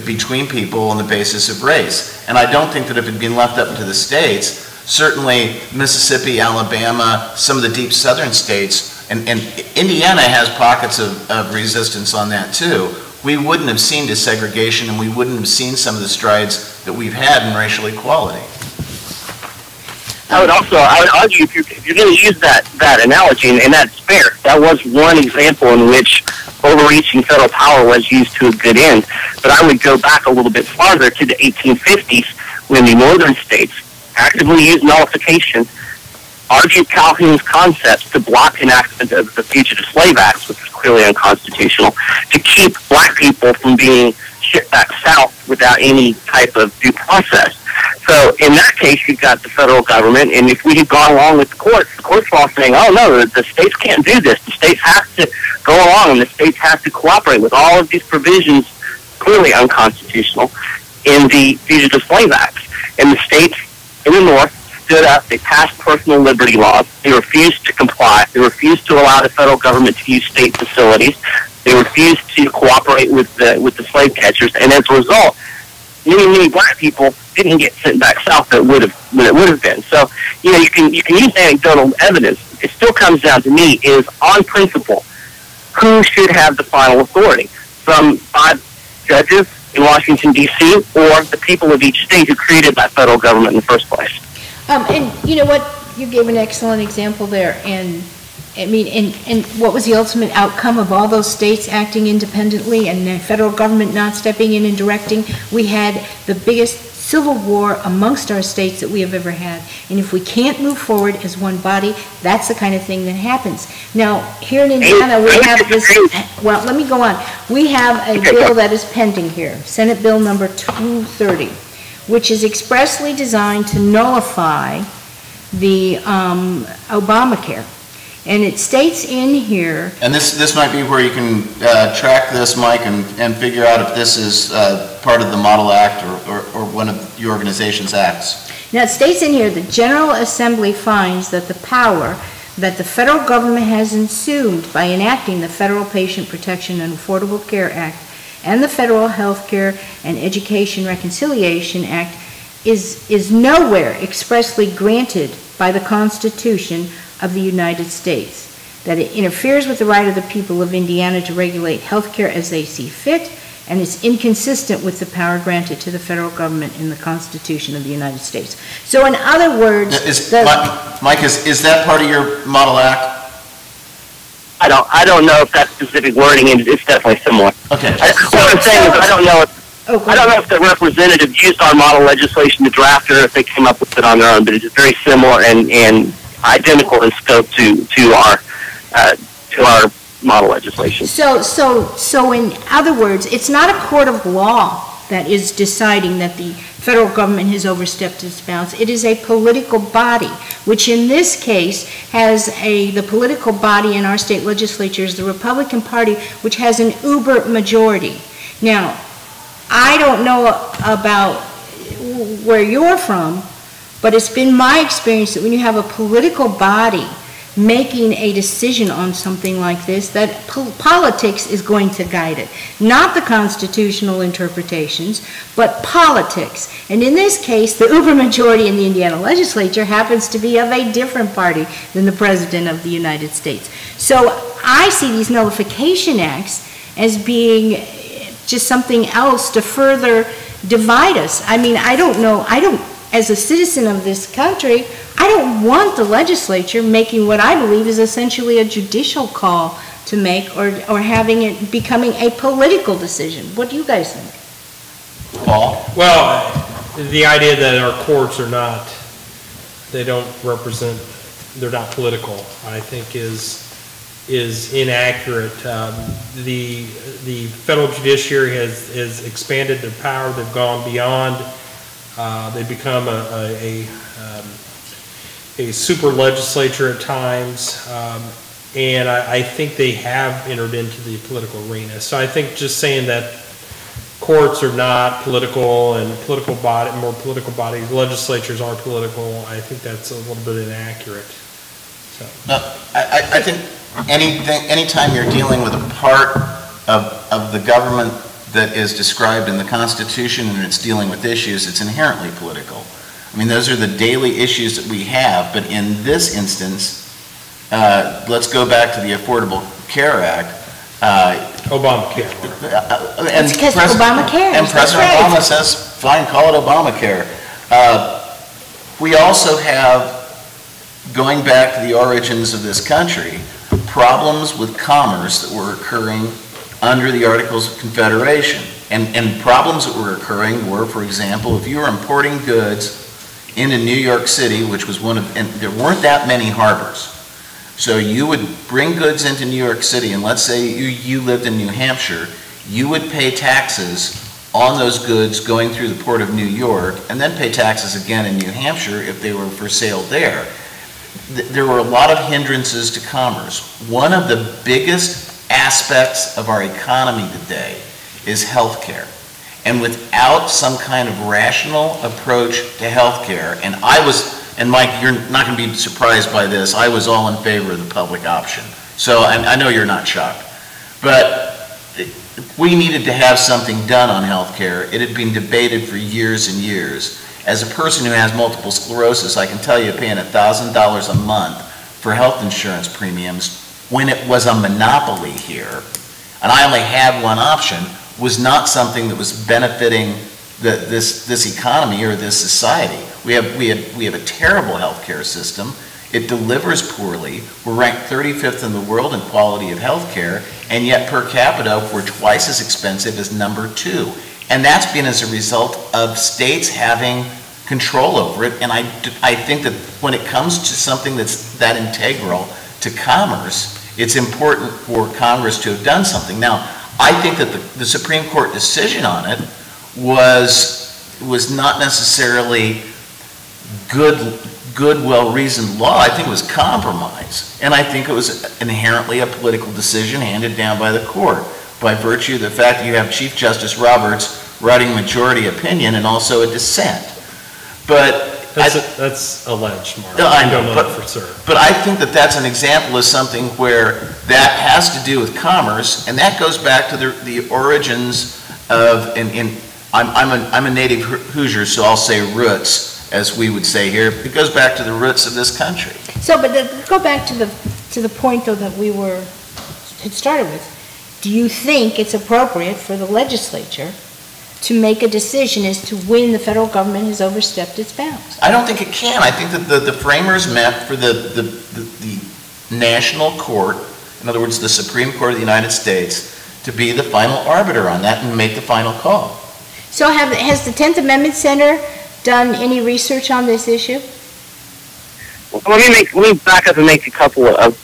between people on the basis of race. And I don't think that if it had been left up to the states, certainly Mississippi, Alabama, some of the deep southern states, and Indiana has pockets of resistance on that too, we wouldn't have seen desegregation, and we wouldn't have seen some of the strides that we've had in racial equality. I would argue, if you're going to use that analogy, and that's fair, that was one example in which overreaching federal power was used to a good end. But I would go back a little bit farther to the 1850s, when the northern states actively used nullification, argued Calhoun's concepts to block enactment of the Fugitive Slave Acts, which was clearly unconstitutional, to keep black people from being shipped back south without any type of due process. So in that case, you've got the federal government, and if we had gone along with the courts were all saying, oh no, the states can't do this. The states have to go along, and the states have to cooperate with all of these provisions, clearly unconstitutional, in the Fugitive Slave Acts. And the states in the North stood up, they passed personal liberty laws, they refused to comply, they refused to allow the federal government to use state facilities, they refused to cooperate with the slave catchers, and as a result, many black people didn't get sent back south that would have been. So, you can use anecdotal evidence. It still comes down to me is, on principle, who should have the final authority? Some 5 judges in Washington, D.C., or the people of each state who created that federal government in the first place? And you know what? You gave an excellent example there, and I mean, and what was the ultimate outcome of all those states acting independently and the federal government not stepping in and directing? We had the biggest civil war amongst our states that we have ever had. And if we can't move forward as one body, that's the kind of thing that happens. Now, here in Indiana, we have this, well, let me go on. We have a bill that is pending here, Senate Bill number 230, which is expressly designed to nullify the Obamacare. And it states in here, And this might be where you can track this, Mike, and figure out if this is part of the Model Act or one of your organization's acts. now it states in here, the General Assembly finds that the power that the federal government has assumed by enacting the Federal Patient Protection and Affordable Care Act and the Federal Health Care and Education Reconciliation Act is nowhere expressly granted by the Constitution of the United States, that it interferes with the right of the people of Indiana to regulate health care as they see fit, and is inconsistent with the power granted to the federal government in the Constitution of the United States. So in other words, Mike, is that part of your Model Act? I don't know if that specific wording is. It's definitely similar. Okay. What I'm saying is I don't know if the representative used our model legislation to draft it or if they came up with it on their own, but it's very similar and identical in scope to our model legislation. So in other words, it's not a court of law that is deciding that the federal government has overstepped its bounds. It is a political body, which in this case has the political body in our state legislature is the Republican Party, which has an uber majority. Now, I don't know about where you're from, but it's been my experience that when you have a political body making a decision on something like this, that politics is going to guide it. Not the constitutional interpretations, but politics. And in this case, the uber majority in the Indiana legislature happens to be of a different party than the President of the United States. So I see these nullification acts as being just something else to further divide us. I mean, I don't know, as a citizen of this country, I don't want the legislature making what I believe is essentially a judicial call to make or having it becoming a political decision. What do you guys think? Paul? Well, the idea that our courts are not, they don't represent, they're not political, I think is inaccurate. The federal judiciary has expanded their power. They've gone beyond. They've become a super legislature at times, and I think they have entered into the political arena. So I think just saying that courts are not political and more political bodies, legislatures are political, I think that's a little bit inaccurate. So. I think anytime you're dealing with a part of the government that is described in the Constitution and it's dealing with issues, it's inherently political. I mean, those are the daily issues that we have, but in this instance, let's go back to the Affordable Care Act. Obamacare. It's because Obamacare. And President Obama says, fine, call it Obamacare. We also have, going back to the origins of this country, problems with commerce that were occurring under the Articles of Confederation. And problems that were occurring were, for example, if you were importing goods into New York City, which was and there weren't that many harbors. So you would bring goods into New York City, and let's say you lived in New Hampshire, you would pay taxes on those goods going through the Port of New York, and then pay taxes again in New Hampshire if they were for sale there. There were a lot of hindrances to commerce. One of the biggest aspects of our economy today is healthcare. And without some kind of rational approach to healthcare, and Mike, you're not going to be surprised by this, I was all in favor of the public option. So I know you're not shocked. But we needed to have something done on healthcare. It had been debated for years and years. As a person who has multiple sclerosis, I can tell you paying $1,000 a month for health insurance premiums when it was a monopoly here, and I only had one option, was not something that was benefiting this economy or this society. We have a terrible healthcare system. It delivers poorly. We're ranked 35th in the world in quality of healthcare, and yet per capita we're twice as expensive as number 2. And that's been as a result of states having control over it. And I think that when it comes to something that's that integral to commerce, it's important for Congress to have done something. Now, I think that the Supreme Court decision on it was not necessarily good good, well-reasoned law. I think it was compromise. And I think it was inherently a political decision handed down by the court by virtue of the fact that you have Chief Justice Roberts writing majority opinion and also a dissent. But that's alleged, Mark. I know, don't know that for sure. But I think that that's an example of something where that has to do with commerce, and that goes back to the origins of, I'm a native Hoosier, so I'll say roots, as we would say here. It goes back to the roots of this country. So, but go back to the point, though, that had started with. Do you think it's appropriate for the legislature to make a decision as to when the federal government has overstepped its bounds? I don't think it can. I think that the framers meant for the national court, in other words, the Supreme Court of the United States, to be the final arbiter on that and make the final call. So has the 10th Amendment Center done any research on this issue? Well, let me back up and make a couple of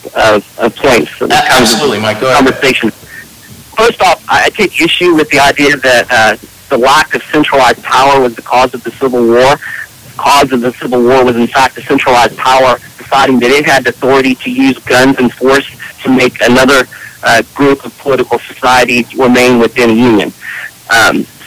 points. Absolutely, Mike. Go ahead. Conversation. First off, I take issue with the idea that the lack of centralized power was the cause of the Civil War. The cause of the Civil War was, in fact, the centralized power deciding that it had the authority to use guns and force to make another group of political society remain within a union.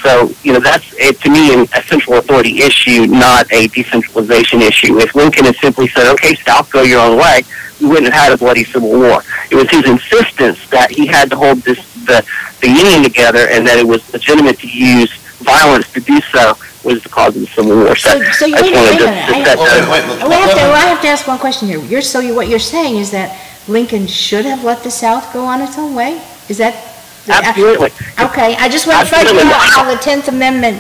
So, that's, to me, a central authority issue, not a decentralization issue. If Lincoln had simply said, okay, South, go your own way, we wouldn't have had a bloody Civil War. It was his insistence that he had to hold the Union together and that it was legitimate to use violence to do so was the cause of the Civil War. So I have to ask one question here. What you're saying is that Lincoln should have let the South go on its own way? Is that... Absolutely. Okay, I just want to find out how the 10th Amendment,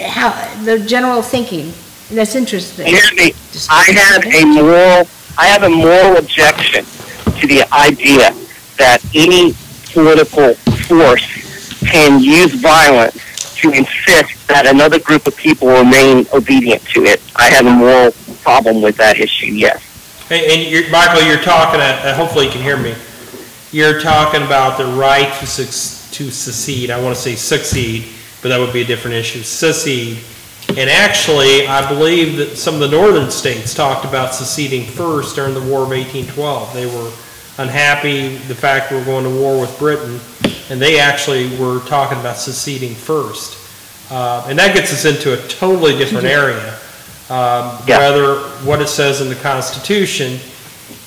how the general thinking. That's interesting. I have a moral objection to the idea that any political force can use violence to insist that another group of people remain obedient to it. I have a moral problem with that issue, yes. And Michael, you're talking, hopefully you can hear me, you're talking about the right to secede. I want to say succeed, but that would be a different issue. Secede. And actually, I believe that some of the northern states talked about seceding first during the War of 1812. They were unhappy the fact we were going to war with Britain, and they actually were talking about seceding first. And that gets us into a totally different area, rather what it says in the Constitution.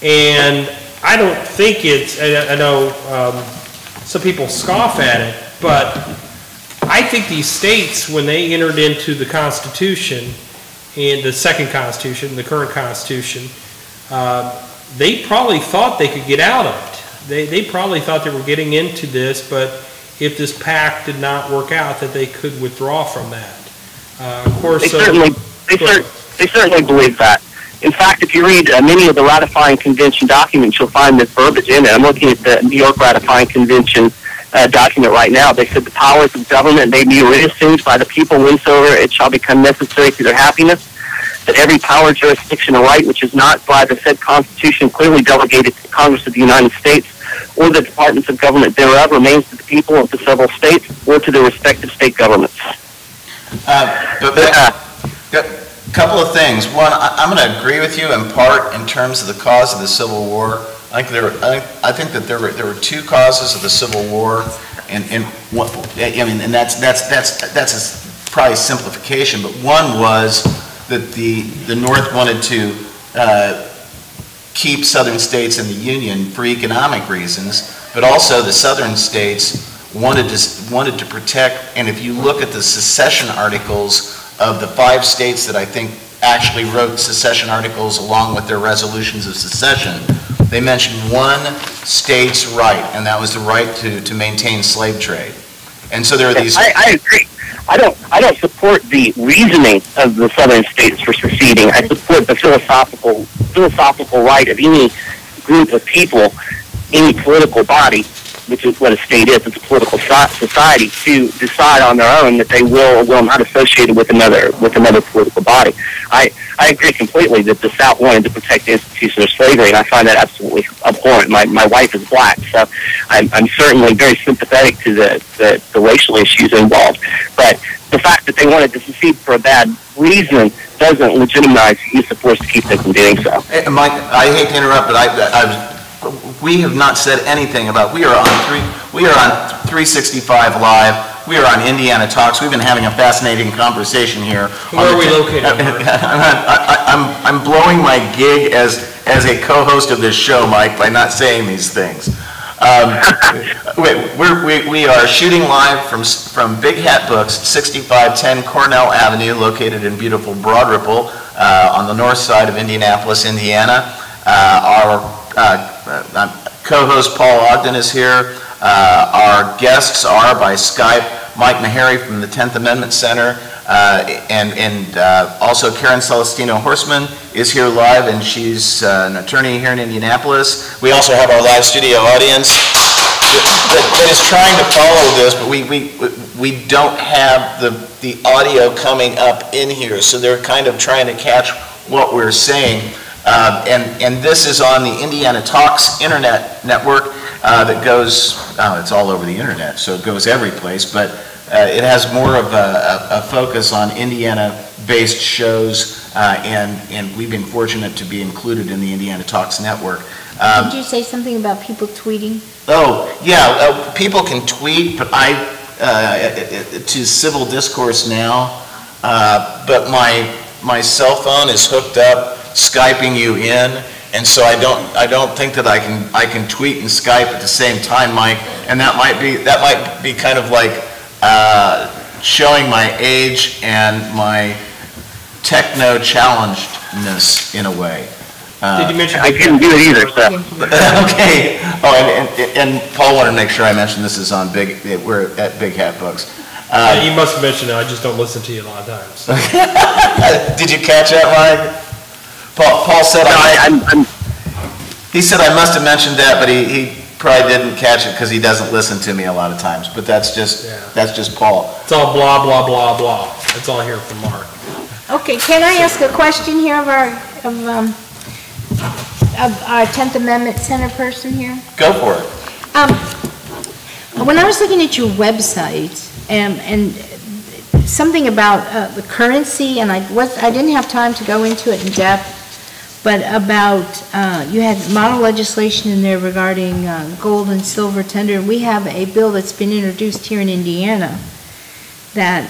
And I don't think I know some people scoff at it, but I think these states, when they entered into the Constitution, and the second Constitution, the current Constitution, they probably thought they could get out of it. They probably thought they were getting into this, but if this pact did not work out, that they could withdraw from that. Of course, they certainly believe that. In fact, if you read many of the ratifying convention documents, you'll find this verbiage in it. I'm looking at the New York ratifying convention document right now. They said the powers of government may be reassumed by the people whensoever it shall become necessary to their happiness, that every power, jurisdiction, or right which is not by the said Constitution clearly delegated to the Congress of the United States or the departments of government thereof remains to the people of the several states or to their respective state governments. A couple of things. One, I'm going to agree with you in part in terms of the cause of the Civil War. I think that there were two causes of the Civil War, and that's probably a simplification. But one was that the North wanted to keep Southern states in the Union for economic reasons, but also the Southern states wanted to protect. And if you look at the secession articles of the 5 states that I think actually wrote secession articles along with their resolutions of secession, they mentioned one state's right, and that was the right to maintain slave trade. And so there are these... I agree. I don't support the reasoning of the Southern states for seceding. I support the philosophical right of any group of people, any political body, which is what a state is, it's a political society, to decide on their own that they will or will not associate it with another political body. I agree completely that the South wanted to protect the institution of slavery, and I find that absolutely abhorrent. My wife is black, so I'm certainly very sympathetic to the racial issues involved. But the fact that they wanted to secede for a bad reason doesn't legitimize the use of force to keep them from doing so. Mike, I hate to interrupt, but we have not said anything about, we are on 365 Live, we are on Indiana Talks, we've been having a fascinating conversation here. Where are we located? I'm blowing my gig as a co-host of this show, Mike, by not saying these things. We are shooting live from Big Hat Books, 6510 Cornell Avenue, located in beautiful Broad Ripple on the north side of Indianapolis, Indiana. Our co-host Paul Ogden is here. Our guests are by Skype Mike Meharry from the 10th Amendment Center, and also Karen Celestino-Horstman is here live, and she's an attorney here in Indianapolis. We also have our live studio audience that is trying to follow this, but we don't have the audio coming up in here, so they're kind of trying to catch what we're saying. And this is on the Indiana Talks internet network that goes, it's all over the internet, so it goes every place, but it has more of a focus on Indiana-based shows, and we've been fortunate to be included in the Indiana Talks network. Did you say something about people tweeting? Oh, yeah, people can tweet, but to Civil Discourse Now, but my cell phone is hooked up, Skyping you in, and so I don't think that I can tweet and Skype at the same time, Mike, and that might be kind of like showing my age and my techno-challengedness in a way. Did you mention? I couldn't do it either, so. Okay. Oh, and Paul wanted to make sure I mentioned this is on we're at Big Hat Books. You must have mentioned it. I just don't listen to you a lot of times. So. Did you catch that, Mike? Paul said he said I must have mentioned that, but he probably didn't catch it because he doesn't listen to me a lot of times. But that's just Paul. It's all blah blah blah blah. That's all I hear from Mark. Okay, can I ask a question here of our 10th Amendment Center person here? Go for it. When I was looking at your website and something about the currency, and I didn't have time to go into it in depth, but about you had model legislation in there regarding gold and silver tender. We have a bill that's been introduced here in Indiana that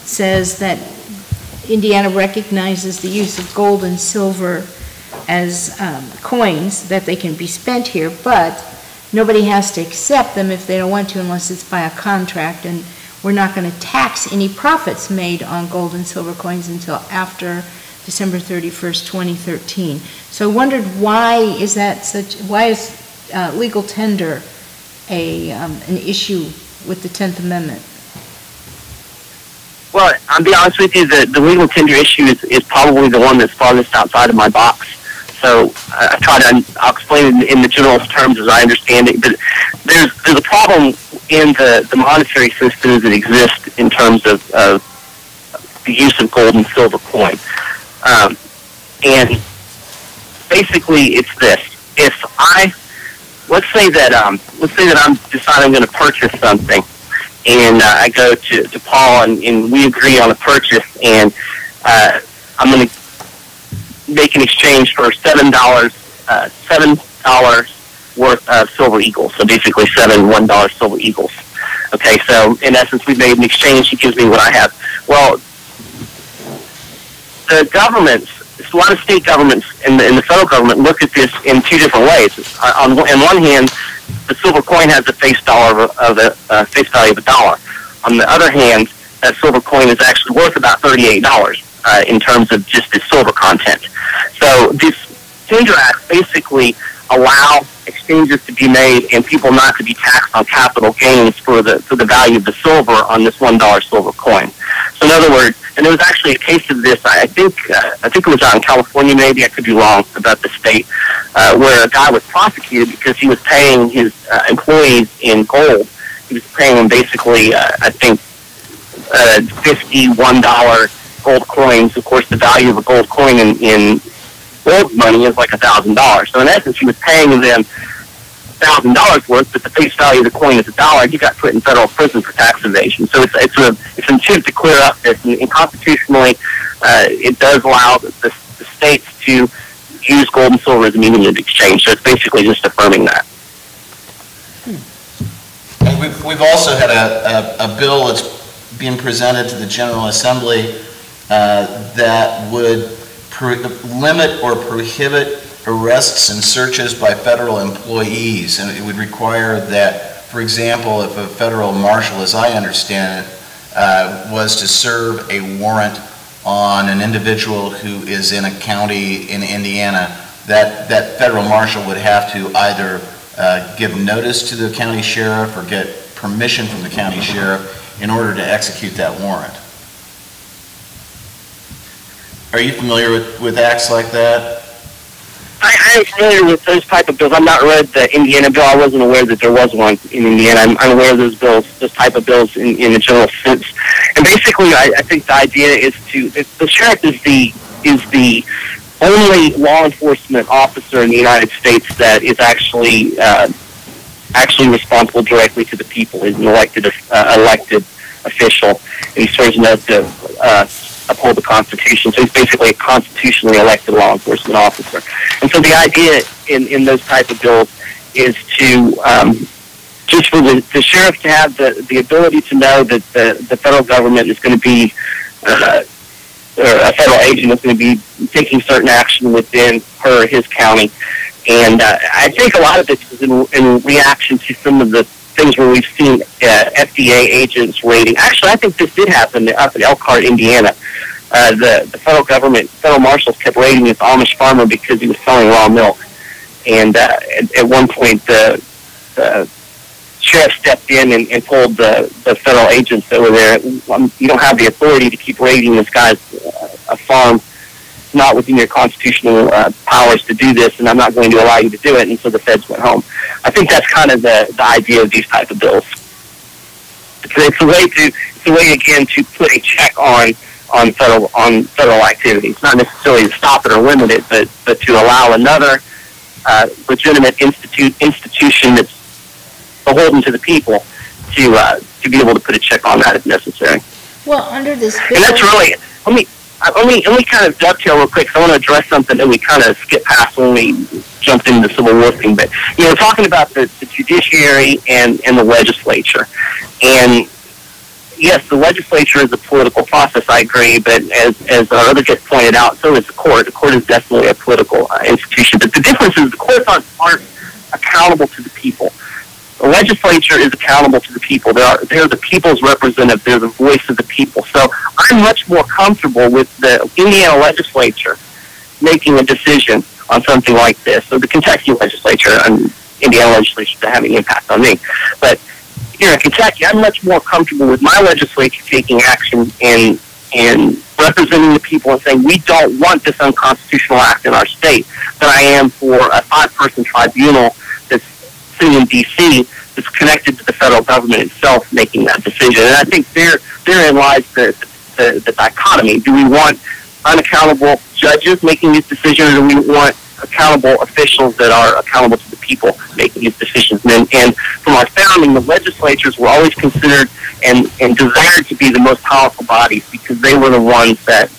says that Indiana recognizes the use of gold and silver as coins, that they can be spent here, but nobody has to accept them if they don't want to unless it's by a contract, and we're not going to tax any profits made on gold and silver coins until after December 31st, 2013. So I wondered why is legal tender an issue with the 10th Amendment? Well, I'll be honest with you, the legal tender issue is probably the one that's farthest outside of my box. So I'll explain it in the general terms as I understand it. But there's a problem in the monetary systems that exist in terms of the use of gold and silver coin. And basically it's this. Let's say that I'm deciding I'm going to purchase something, and I go to Paul and we agree on a purchase, and I'm going to make an exchange for $7 worth of silver eagles. So basically $1 silver eagles. Okay, so in essence, we've made an exchange. He gives me what I have. Well, the governments, a lot of state governments and the federal government look at this in two different ways. On one hand, the silver coin has the face value of $1. On the other hand, that silver coin is actually worth about $38 in terms of just its silver content. So this Tender Act basically allow exchanges to be made and people not to be taxed on capital gains for the value of the silver on this $1 silver coin. So in other words, and there was actually a case of this, I think it was out in California, maybe, I could be wrong about the state, where a guy was prosecuted because he was paying his employees in gold. He was paying them basically, I think, $51 gold coins. Of course, the value of a gold coin in gold money is like $1,000. So in essence, he was paying them $1,000 worth, but the face value of the coin is $1. He got put in federal prison for tax evasion. So it's an attempt to clear up this, and constitutionally, it does allow the states to use gold and silver as a medium of exchange. So it's basically just affirming that. And we've also had a bill that's being presented to the General Assembly that would limit or prohibit arrests and searches by federal employees. And it would require that, for example, if a federal marshal, as I understand it, was to serve a warrant on an individual who is in a county in Indiana, that federal marshal would have to either give notice to the county sheriff or get permission from the county sheriff in order to execute that warrant. Are you familiar with acts like that? I am familiar with those type of bills. I've not read the Indiana bill. I wasn't aware that there was one in Indiana. I'm aware of those bills, those type of bills in the general sense. And basically, I think the idea is the sheriff is the only law enforcement officer in the United States that is actually responsible directly to the people. He's an elected official, and he serves to uphold the Constitution. So he's basically a constitutionally elected law enforcement officer. And so the idea in those type of bills is to just for the sheriff to have the ability to know that the federal government is going to be or a federal agent is going to be taking certain action within her or his county. And I think a lot of this is in reaction to some of the things where we've seen FDA agents raiding. Actually, I think this did happen up in Elkhart, Indiana. The federal government, federal marshals kept raiding this Amish farmer because he was selling raw milk. And at one point, the sheriff stepped in and told the federal agents that were there, you don't have the authority to keep raiding this guy's a farm. It's not within your constitutional powers to do this, and I'm not going to allow you to do it. And so the feds went home. I think that's kind of the idea of these type of bills. It's a way again to put a check on federal activities, not necessarily to stop it or limit it, but to allow another legitimate institution that's beholden to the people to be able to put a check on that if necessary. Well, under this bill, and that's really let me kind of dovetail real quick. 'Cause I want to address something that we kind of skipped past when we jumped into the Civil War thing. But we're talking about the judiciary and the legislature, and yes, the legislature is a political process, I agree, but as our other guest pointed out, so is the court. The court is definitely a political institution. But the difference is the courts aren't accountable to the people. The legislature is accountable to the people. They're the people's representative. They're the voice of the people. So I'm much more comfortable with the Indiana legislature making a decision on something like this. So the Kentucky legislature and Indiana legislature to have an impact on me. But here in Kentucky, I'm much more comfortable with my legislature taking action and representing the people and saying we don't want this unconstitutional act in our state than I am for a 5-person tribunal that's sitting in D.C. that's connected to the federal government itself making that decision. And I think therein lies the dichotomy. Do we want unaccountable judges making these decisions, or do we want accountable officials that are accountable to the people making these decisions? And from our founding, the legislatures were always considered and desired to be the most powerful bodies because they were the ones that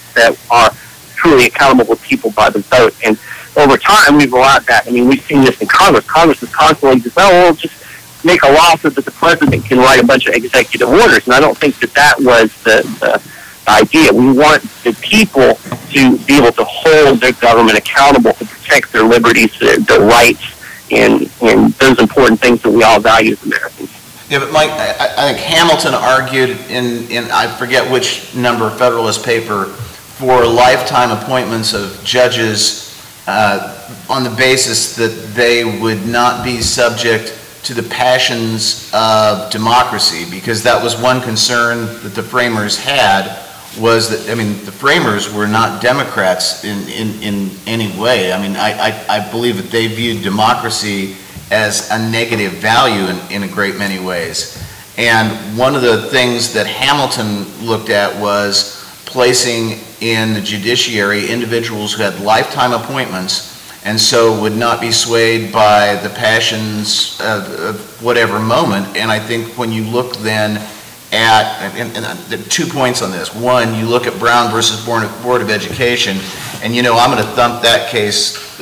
are truly accountable to people by the vote. And over time, we've allowed that. I mean, we've seen this in Congress. Congress is constantly just, we'll just make a law so that the president can write a bunch of executive orders. And I don't think that was the idea. We want the people to be able to hold their government accountable to protect their liberties, their rights, and those important things that we all value as Americans. Yeah, but Mike, I think Hamilton argued in I forget which number Federalist paper for lifetime appointments of judges on the basis that they would not be subject to the passions of democracy, because that was one concern that the framers had, was that, I mean, the framers were not Democrats in any way. I mean, I believe that they viewed democracy as a negative value in a great many ways. And one of the things that Hamilton looked at was placing in the judiciary individuals who had lifetime appointments and so would not be swayed by the passions of whatever moment. And I think when you look then at, and there are 2 points on this. One, you look at Brown versus Board of Education, and you know I'm going to thump that case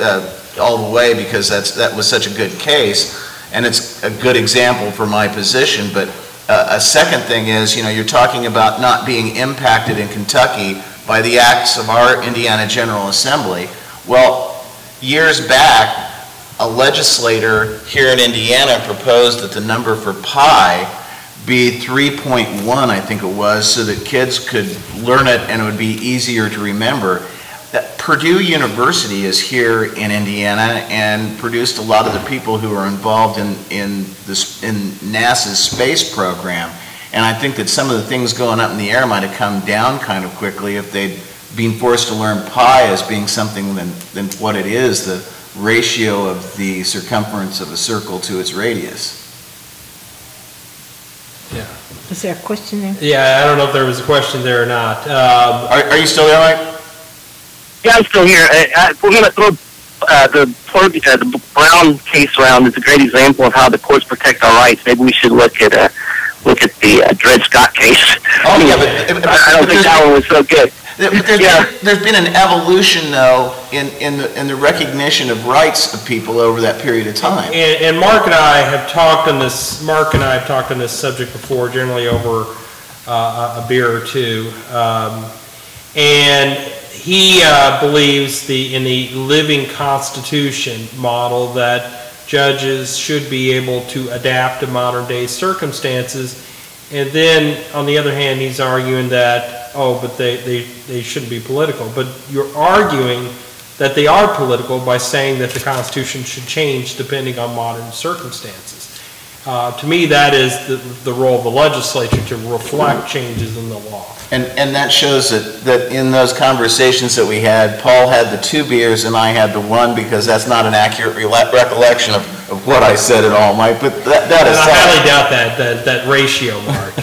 all the way because that was such a good case, and it's a good example for my position. But a second thing is, you know, you're talking about not being impacted in Kentucky by the acts of our Indiana General Assembly. Well, years back, a legislator here in Indiana proposed that the number for pi be 3.1, I think it was, so that kids could learn it and it would be easier to remember. Purdue University is here in Indiana and produced a lot of the people who are involved in NASA's space program. And I think that some of the things going up in the air might have come down kind of quickly if they'd been forced to learn pi as being something than what it is, the ratio of the circumference of a circle to its radius. Yeah. Is there a question there? Yeah, I don't know if there was a question there or not. Are you still there, Mike? Yeah, I'm still here. We're going to throw the Brown case around. It's a great example of how the courts protect our rights. Maybe we should look at the Dred Scott case. Oh yeah, but I don't think that one was so good. There's been an evolution, though, in the recognition of rights of people over that period of time. And Mark and I have talked on this. Mark and I have talked on this subject before, generally over a beer or two, and he believes in the living Constitution model that judges should be able to adapt to modern day circumstances. And then, on the other hand, he's arguing that, oh, but they shouldn't be political. But you're arguing that they are political by saying that the Constitution should change depending on modern circumstances. To me, that is the role of the legislature, to reflect changes in the law. And that shows that in those conversations that we had, Paul had the 2 beers and I had the 1, because that's not an accurate recollection of what I said at all, Mike. But that is. I highly doubt that ratio, Mark.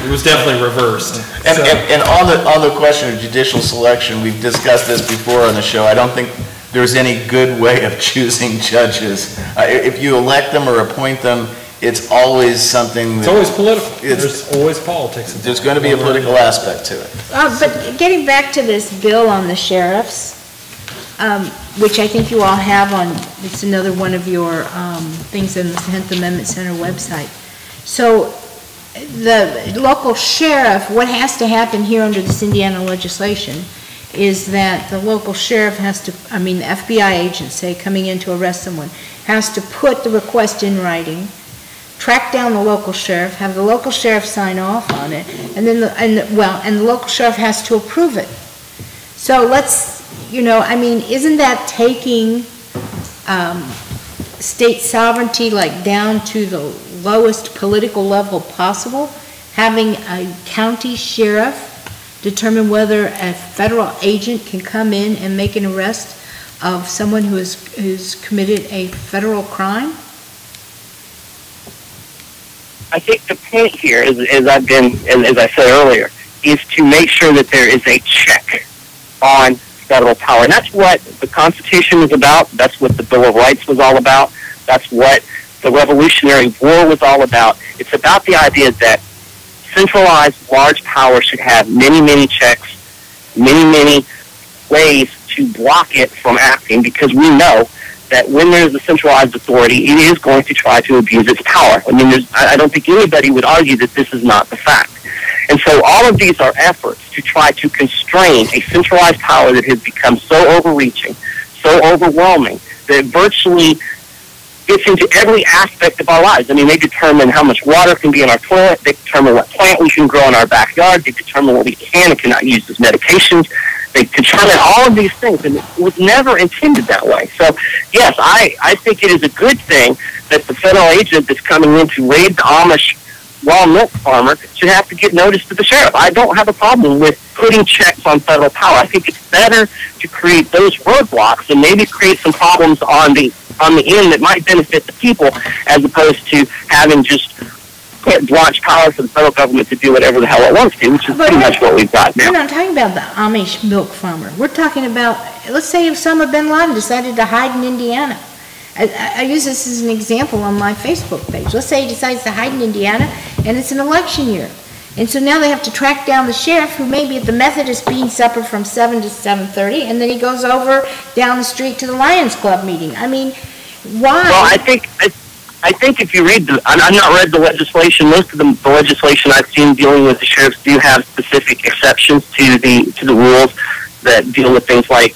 It was definitely reversed. And on the question of judicial selection, we've discussed this before on the show. I don't think there's any good way of choosing judges. If you elect them or appoint them, it's always something. It's always political. There's always politics. There's going to be a political aspect to it. But getting back to this bill on the sheriffs, which I think you all have on, it's another one of your things in the 10th Amendment Center website. So the local sheriff, what has to happen here under this Indiana legislation is that the local sheriff has to, the FBI agent, say, coming in to arrest someone, has to put the request in writing, track down the local sheriff, have the local sheriff sign off on it, and then the local sheriff has to approve it. So let's, isn't that taking state sovereignty like down to the lowest political level possible? Having a county sheriff determine whether a federal agent can come in and make an arrest of someone who's committed a federal crime? I think the point here, as I said earlier, is to make sure that there is a check on federal power. And that's what the Constitution is about. That's what the Bill of Rights was all about. That's what the Revolutionary War was all about. It's about the idea that centralized large power should have many, many checks, many, many ways to block it from acting, because we know that when there's a centralized authority, it is going to try to abuse its power. I don't think anybody would argue that this is not the fact. And so all of these are efforts to try to constrain a centralized power that has become so overreaching, so overwhelming, that it virtually gets into every aspect of our lives. They determine how much water can be in our toilet. They determine what plant we can grow in our backyard. They determine what we can and cannot use as medications. They determine all of these things, and it was never intended that way. So, yes, I think it is a good thing that the federal agent that's coming in to raid the Amish raw milk farmer should have to get notice to the sheriff. I don't have a problem with putting checks on federal power. I think it's better to create those roadblocks and maybe create some problems on the end that might benefit the people, as opposed to having just launch power for the federal government to do whatever the hell it wants to, which is pretty much what we've got now. We're not talking about the Amish milk farmer. We're talking about, let's say Osama bin Laden decided to hide in Indiana. I use this as an example on my Facebook page. Let's say he decides to hide in Indiana, and it's an election year. And so now they have to track down the sheriff who may be at the Methodist bean supper from 7 to 7:30, and then he goes over down the street to the Lions Club meeting. I mean, why? Well, I think if you read I've not read the legislation. Most of the legislation I've seen dealing with the sheriffs do have specific exceptions to the rules that deal with things like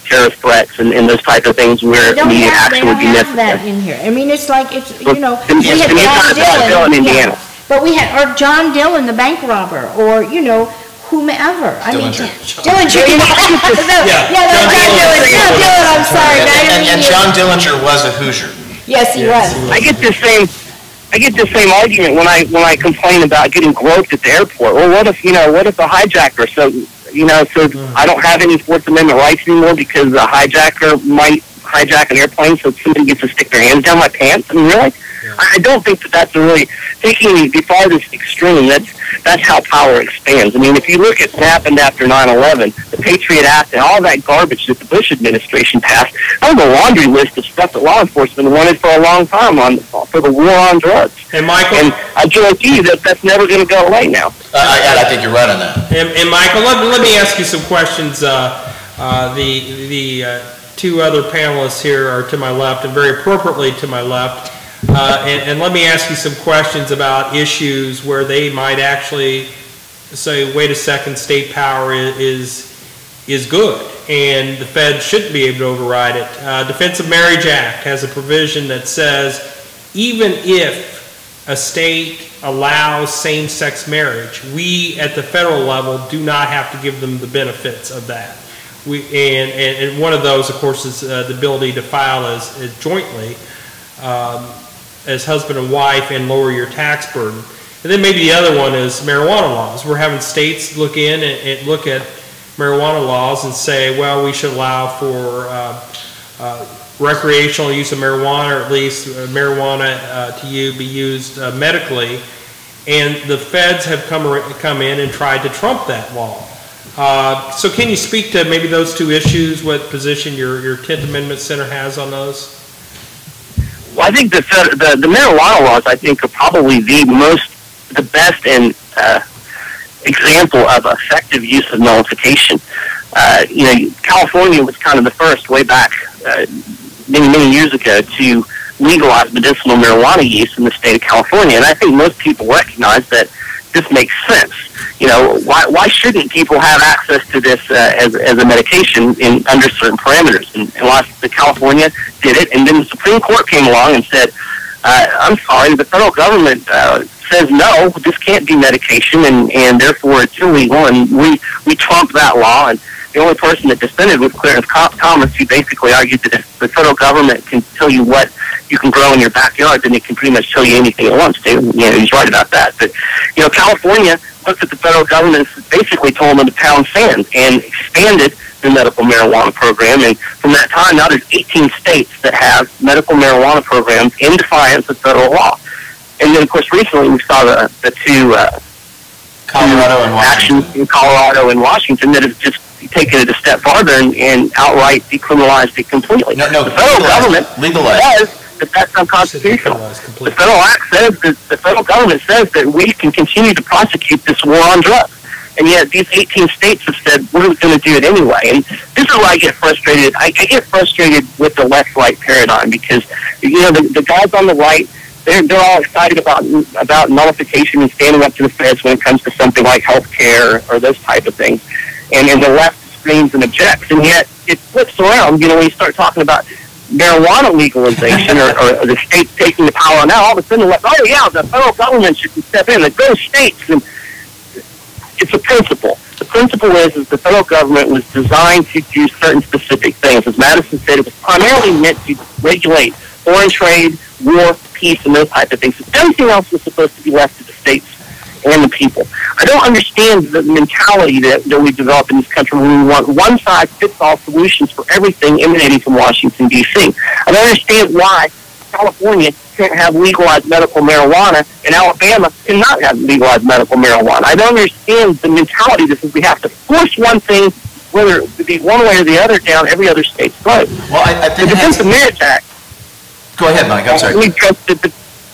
terrorist threats and those type of things where immediate action would be necessary. They don't have that in here. I mean, it's like, it's, we had John Dillon in Indiana. But we had, or John Dillon, the bank robber, or, whomever. I mean, Dillinger. Yeah, John Dillon, I'm sorry. And John Dillinger was a Hoosier. Yes, he was. I get the same argument when I complain about getting groped at the airport. Well, what if a hijacker? So I don't have any Fourth Amendment rights anymore because a hijacker might hijack an airplane, so somebody gets to stick their hands down my pants. I mean, really? Yeah. I don't think that's really taking the farthest extreme. That's how power expands. I mean, if you look at what happened after 9/11, the Patriot Act and all that garbage that the Bush administration passed, that was a laundry list of stuff that law enforcement wanted for a long time for the war on drugs. And Michael, and I guarantee you that's never going to go away now. I think you're right on that. And Michael, let me ask you some questions. The two other panelists here are to my left, and very appropriately to my left. And let me ask you some questions about issues where they might actually say, wait a second, state power is good, and the Fed shouldn't be able to override it. Defense of Marriage Act has a provision that says even if a state allows same-sex marriage, we at the federal level do not have to give them the benefits of that. And one of those, of course, is the ability to file as jointly as husband and wife and lower your tax burden. And then maybe the other one is marijuana laws. We're having states look in and look at marijuana laws and say, well, we should allow for recreational use of marijuana, or at least marijuana to be used medically. And the feds have come in and tried to trump that law. So can you speak to maybe those two issues, what position your 10th Amendment Center has on those? Well, I think the marijuana laws, I think, are probably the best and example of effective use of nullification. California was kind of the first, way back many years ago, to legalize medicinal marijuana use in the state of California, and I think most people recognize that this makes sense. Why shouldn't people have access to this as a medication under certain parameters? And California did it, and then the Supreme Court came along and said, I'm sorry, the federal government says no, this can't be medication, and therefore it's illegal, and we trumped that law. And the only person that defended was Clarence Thomas, who basically argued that if the federal government can tell you what you can grow in your backyard, then it can pretty much tell you anything it wants to. He's right about that. But, California looked at the federal government and basically told them to pound sand and expanded the medical marijuana program. And from that time, now there's 18 states that have medical marijuana programs in defiance of federal law. And then, of course, recently we saw the two Colorado and Washington. Actions in Colorado and Washington that have just taken it a step farther and outright decriminalized it completely. No, the federal government legalized. says that that's unconstitutional. The federal act says that the federal government says that we can continue to prosecute this war on drugs. And yet these 18 states have said, we're going to do it anyway. And this is where I get frustrated. I get frustrated with the left-right paradigm because, the guys on the right, they're all excited about nullification and standing up to the feds when it comes to something like health care or those type of things. And the left screams and objects. And yet it flips around, when you start talking about marijuana legalization or the states taking the power now, all of a sudden the left, oh yeah, the federal government should step in. Those states, and it's a principle. The principle is the federal government was designed to do certain specific things. As Madison said, it was primarily meant to regulate foreign trade, war, peace, and those type of things. Everything else was supposed to be left to the states and the people. I don't understand the mentality that we develop in this country when we want one-size-fits-all solutions for everything emanating from Washington, D.C. I don't understand why California can't have legalized medical marijuana and Alabama cannot have legalized medical marijuana. I don't understand the mentality that says we have to force one thing, whether it be one way or the other, down every other state's throat. Well, I think the Defense of Marriage Act. Go ahead, Mike. I'm sorry. We address the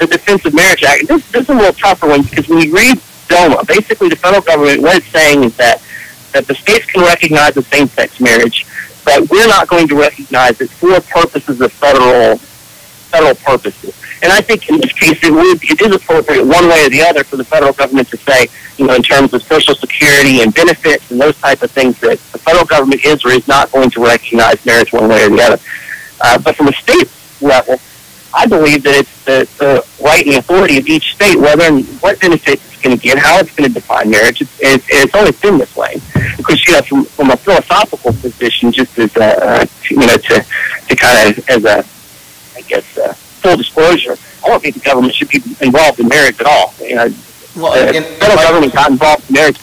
Defense of Marriage Act. This is a little tougher one because when you read DOMA, basically the federal government, what it's saying is that the states can recognize a same-sex marriage, but we're not going to recognize it for purposes of federal purposes. And I think in this case it is appropriate one way or the other for the federal government to say, in terms of Social Security and benefits and those type of things, that the federal government is or is not going to recognize marriage one way or the other. But from a state level, I believe that it's the right and the authority of each state whether and what benefits it's going to get, how it's going to define marriage. It's always been this way. Because from a philosophical position, just as to kind of as a, I guess, full disclosure, I don't think the government should be involved in marriage at all. The federal government got involved in marriage.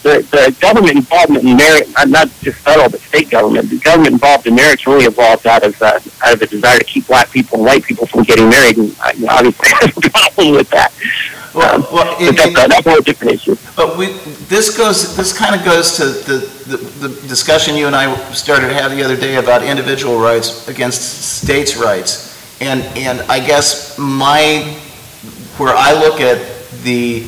The government involvement in marriage, not just federal but state government, the government involved in marriage really evolved out of a desire to keep black people and white people from getting married, and obviously I have a problem with that. That's a whole different issue. But this kind of goes to the discussion you and I started to have the other day about individual rights against states' rights. And I guess where I look at the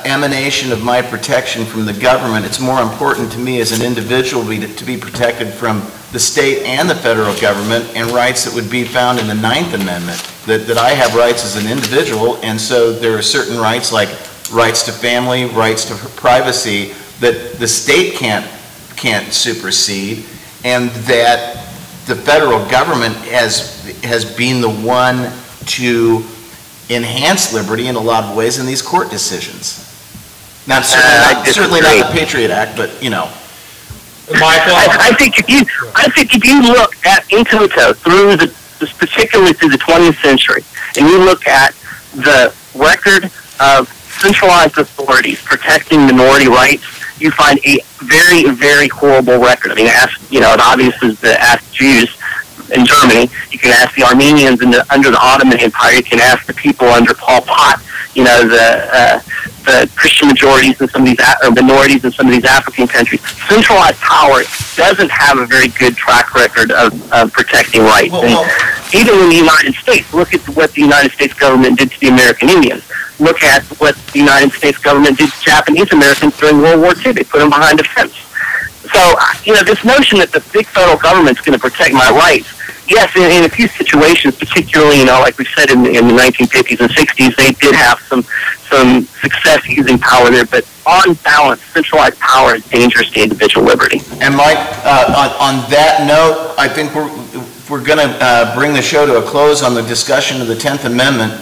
emanation of my protection from the government, it's more important to me as an individual to be protected from the state and the federal government, and rights that would be found in the 9th Amendment, that I have rights as an individual, and so there are certain rights like rights to family, rights to privacy, that the state can't supersede, and that the federal government has been the one to enhance liberty in a lot of ways in these court decisions. Certainly not the Patriot Act, but Michael, I think if you look at in toto particularly through the 20th century, and you look at the record of centralized authorities protecting minority rights, you find a very, very horrible record. I mean, it obviously is to ask Jews in Germany. You can ask the Armenians under the Ottoman Empire. You can ask the people under Pol Pot. The Christian majorities in some of these or minorities in some of these African countries. Centralized power doesn't have a very good track record of protecting rights. Even in the United States, look at what the United States government did to the American Indians. Look at what the United States government did to Japanese Americans during World War II. They put them behind a fence. So, this notion that the big federal government's going to protect my rights, yes, in a few situations, particularly, like we said in the 1950s and 60s, they did have some success using power there, but on balance, centralized power is dangerous to individual liberty. And Mike, on that note, I think we're going to bring the show to a close on the discussion of the 10th Amendment.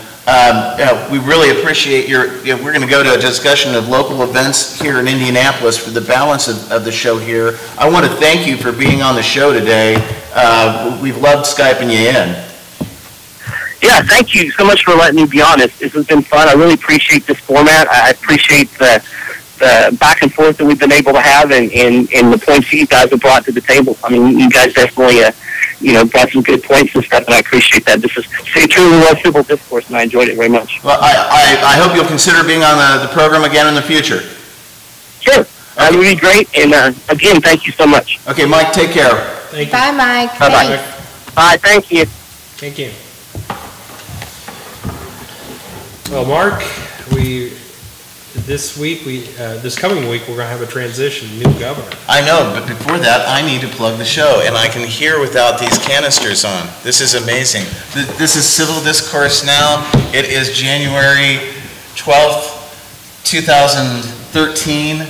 We really appreciate we're going to go to a discussion of local events here in Indianapolis for the balance of the show here. I want to thank you for being on the show today. We've loved Skyping you in. Yeah, thank you so much for letting me be on. This has been fun. I really appreciate this format. I appreciate the back and forth that we've been able to have and the points you guys have brought to the table. I mean, you guys definitely brought some good points and stuff, and I appreciate that. This truly was civil discourse, and I enjoyed it very much. Well, I hope you'll consider being on the program again in the future. Sure. That would be great, and again, thank you so much. Okay, Mike, take care. thank you. Bye, Mike. Bye-bye. Bye, thank you. Thank you. Well, Mark, this coming week, we're going to have a transition, new governor. I know, but before that, I need to plug the show, and I can hear without these canisters on. This is amazing. This is Civil Discourse Now. It is January 12th, 2013.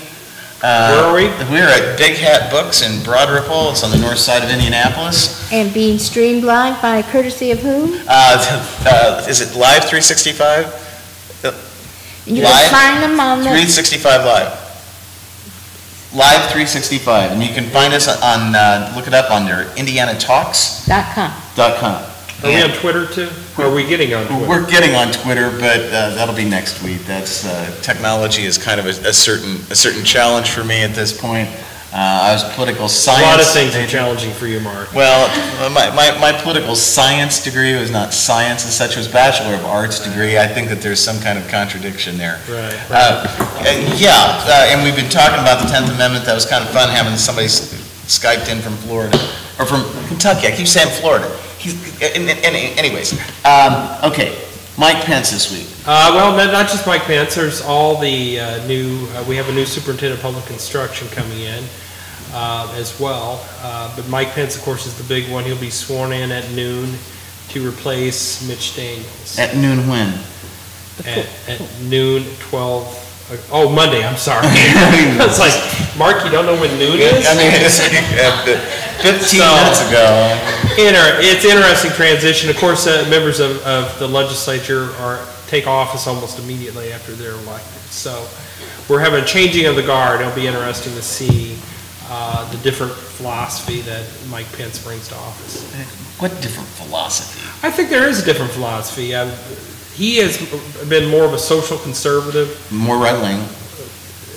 Where are we? We're at Big Hat Books in Broad Ripple. It's on the north side of Indianapolis. And being streamed live by courtesy of whom? Is it Live 365? You can find them on the 365 Live. Live 365. And you can find us on, look it up under indianatalks.com. Are we on Twitter too? Or are we getting on Twitter? We're getting on Twitter, but that'll be next week. That's technology is kind of a certain challenge for me at this point. I was political science. A lot of things are challenging for you, Mark. Well, my political science degree was not science as such. It was Bachelor of Arts degree. I think that there's some kind of contradiction there. Right. And we've been talking about the 10th Amendment. That was kind of fun having somebody Skyped in from Florida, or from Kentucky. I keep saying Florida. Anyways, okay, Mike Pence this week. Well, not just Mike Pence. There's all the new. We have a new superintendent of public instruction coming in as well. But Mike Pence, of course, is the big one. He'll be sworn in at noon to replace Mitch Daniels. At noon when? At noon 12. Oh, Monday. I'm sorry. It's like, Mark, you don't know when noon is? I mean, it's 15 minutes ago. It's an interesting transition. Of course, members of the legislature take office almost immediately after they're elected. So we're having a changing of the guard. It'll be interesting to see the different philosophy that Mike Pence brings to office. What different philosophy? I think there is a different philosophy. He has been more of a social conservative. More right-wing.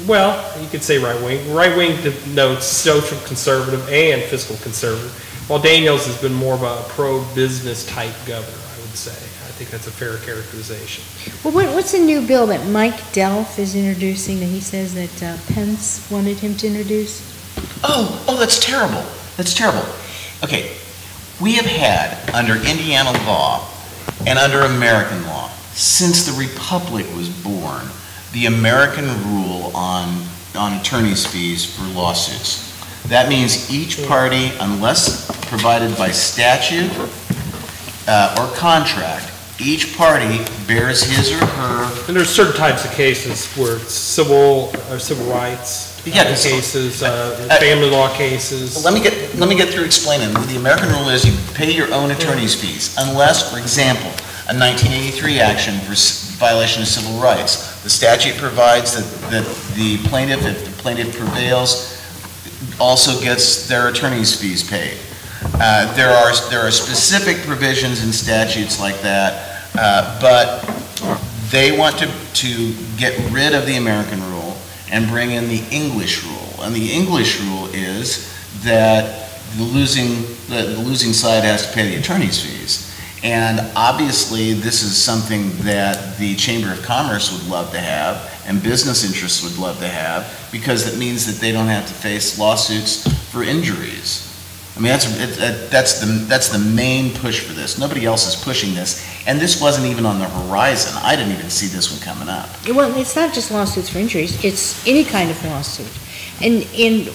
Well, you could say right-wing. Right-wing denotes social conservative and fiscal conservative, while Daniels has been more of a pro-business type governor, I would say. I think that's a fair characterization. Well, what's the new bill that Mike Delph is introducing that he says that Pence wanted him to introduce? Oh, that's terrible. That's terrible. Okay, we have had, under Indiana law and under American law, since the Republic was born, the American rule on attorney's fees for lawsuits. That means each party, unless provided by statute or contract, each party bears his or her. And there's certain types of cases where it's civil rights cases, family law cases. Let me get through explaining. The American rule is you pay your own attorney's fees, unless, for example, a 1983 action for violation of civil rights. The statute provides that the plaintiff, if the plaintiff prevails, also gets their attorney's fees paid. There are specific provisions in statutes like that, but they want to get rid of the American rule and bring in the English rule. And the English rule is that the losing side has to pay the attorney's fees. And obviously, this is something that the Chamber of Commerce would love to have, and business interests would love to have, because it means that they don't have to face lawsuits for injuries. I mean, that's the main push for this. Nobody else is pushing this, and this wasn't even on the horizon. I didn't even see this one coming up. Well, it's not just lawsuits for injuries, it's any kind of lawsuit. And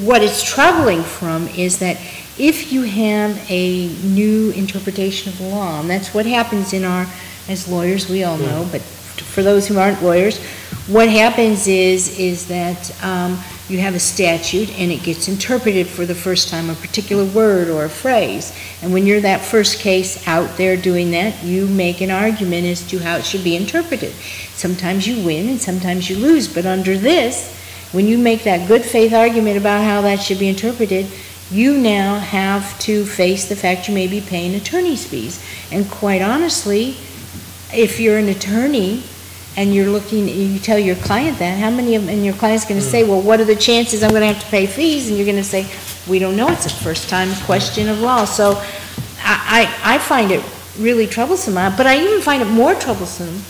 what it's troubling from is that if you have a new interpretation of the law, and that's what happens as lawyers, we all know, but for those who aren't lawyers, what happens is that you have a statute and it gets interpreted for the first time, a particular word or a phrase. And when you're that first case out there doing that, you make an argument as to how it should be interpreted. Sometimes you win and sometimes you lose, but under this, when you make that good faith argument about how that should be interpreted, you now have to face the fact you may be paying attorney's fees. And quite honestly, if you're an attorney and you're looking, you tell your client that, how many of them, and your client's going to say, well, what are the chances I'm going to have to pay fees? And you're going to say, we don't know, it's a first time question of law. So I find it really troublesome, but I even find it more troublesome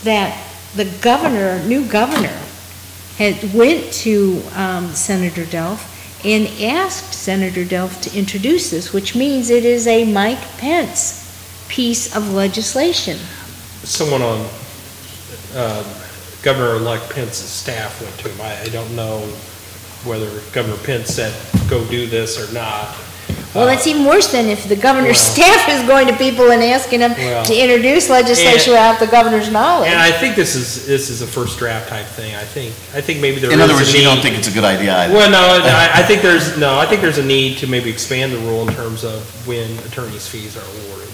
that the new governor, went to Senator Delph and asked Senator Delph to introduce this, which means it is a Mike Pence piece of legislation. Someone on Governor-elect Pence's staff went to him. I don't know whether Governor Pence said, go do this or not. Well, that's even worse than if the governor's staff is going to people and asking them to introduce legislation without the governor's knowledge. And I think this is a first draft type thing. I think maybe there is a need. In other words, you don't think it's a good idea either. Well, no, I think there's a need to maybe expand the rule in terms of when attorney's fees are awarded.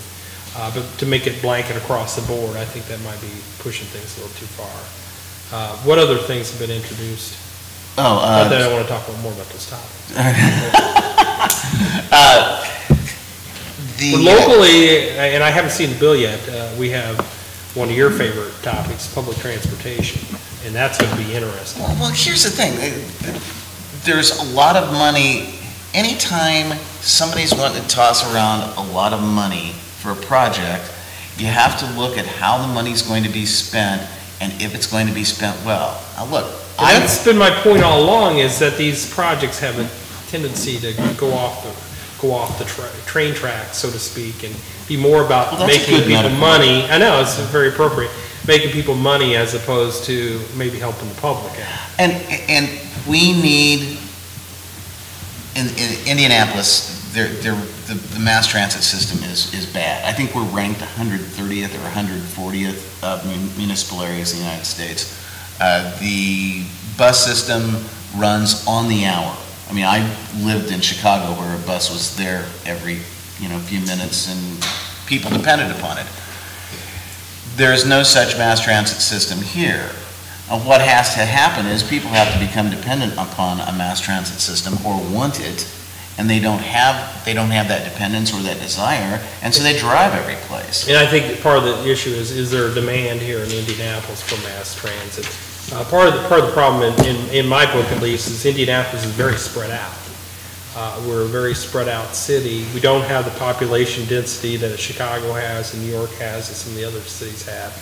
But to make it blanket across the board, I think that might be pushing things a little too far. What other things have been introduced? Not that I want to talk more about this topic. Locally, and I haven't seen the bill yet, we have one of your favorite topics, public transportation, and that's going to be interesting. Well, here's the thing. There's a lot of money. Anytime somebody's wanting to toss around a lot of money for a project, you have to look at how the money's going to be spent and if it's going to be spent well. Now, look. That's been my point all along, is that these projects have a tendency to go off go off the train tracks, so to speak, and be more about Well, that's a making good people metaphor. money. I know, it's very appropriate. Making people money as opposed to maybe helping the public out. And we need, in Indianapolis, the mass transit system is bad. I think we're ranked 130th or 140th of municipal areas in the United States. The bus system runs on the hour. I mean, I lived in Chicago where a bus was there every, few minutes, and people depended upon it. There is no such mass transit system here. What has to happen is people have to become dependent upon a mass transit system or want it, and they don't have that dependence or that desire, and so they drive every place. And I think part of the issue is there a demand here in Indianapolis for mass transit? Part of the problem in my book, at least, is Indianapolis is very spread out. We're a very spread out city. We don't have the population density that Chicago has and New York has and some of the other cities have.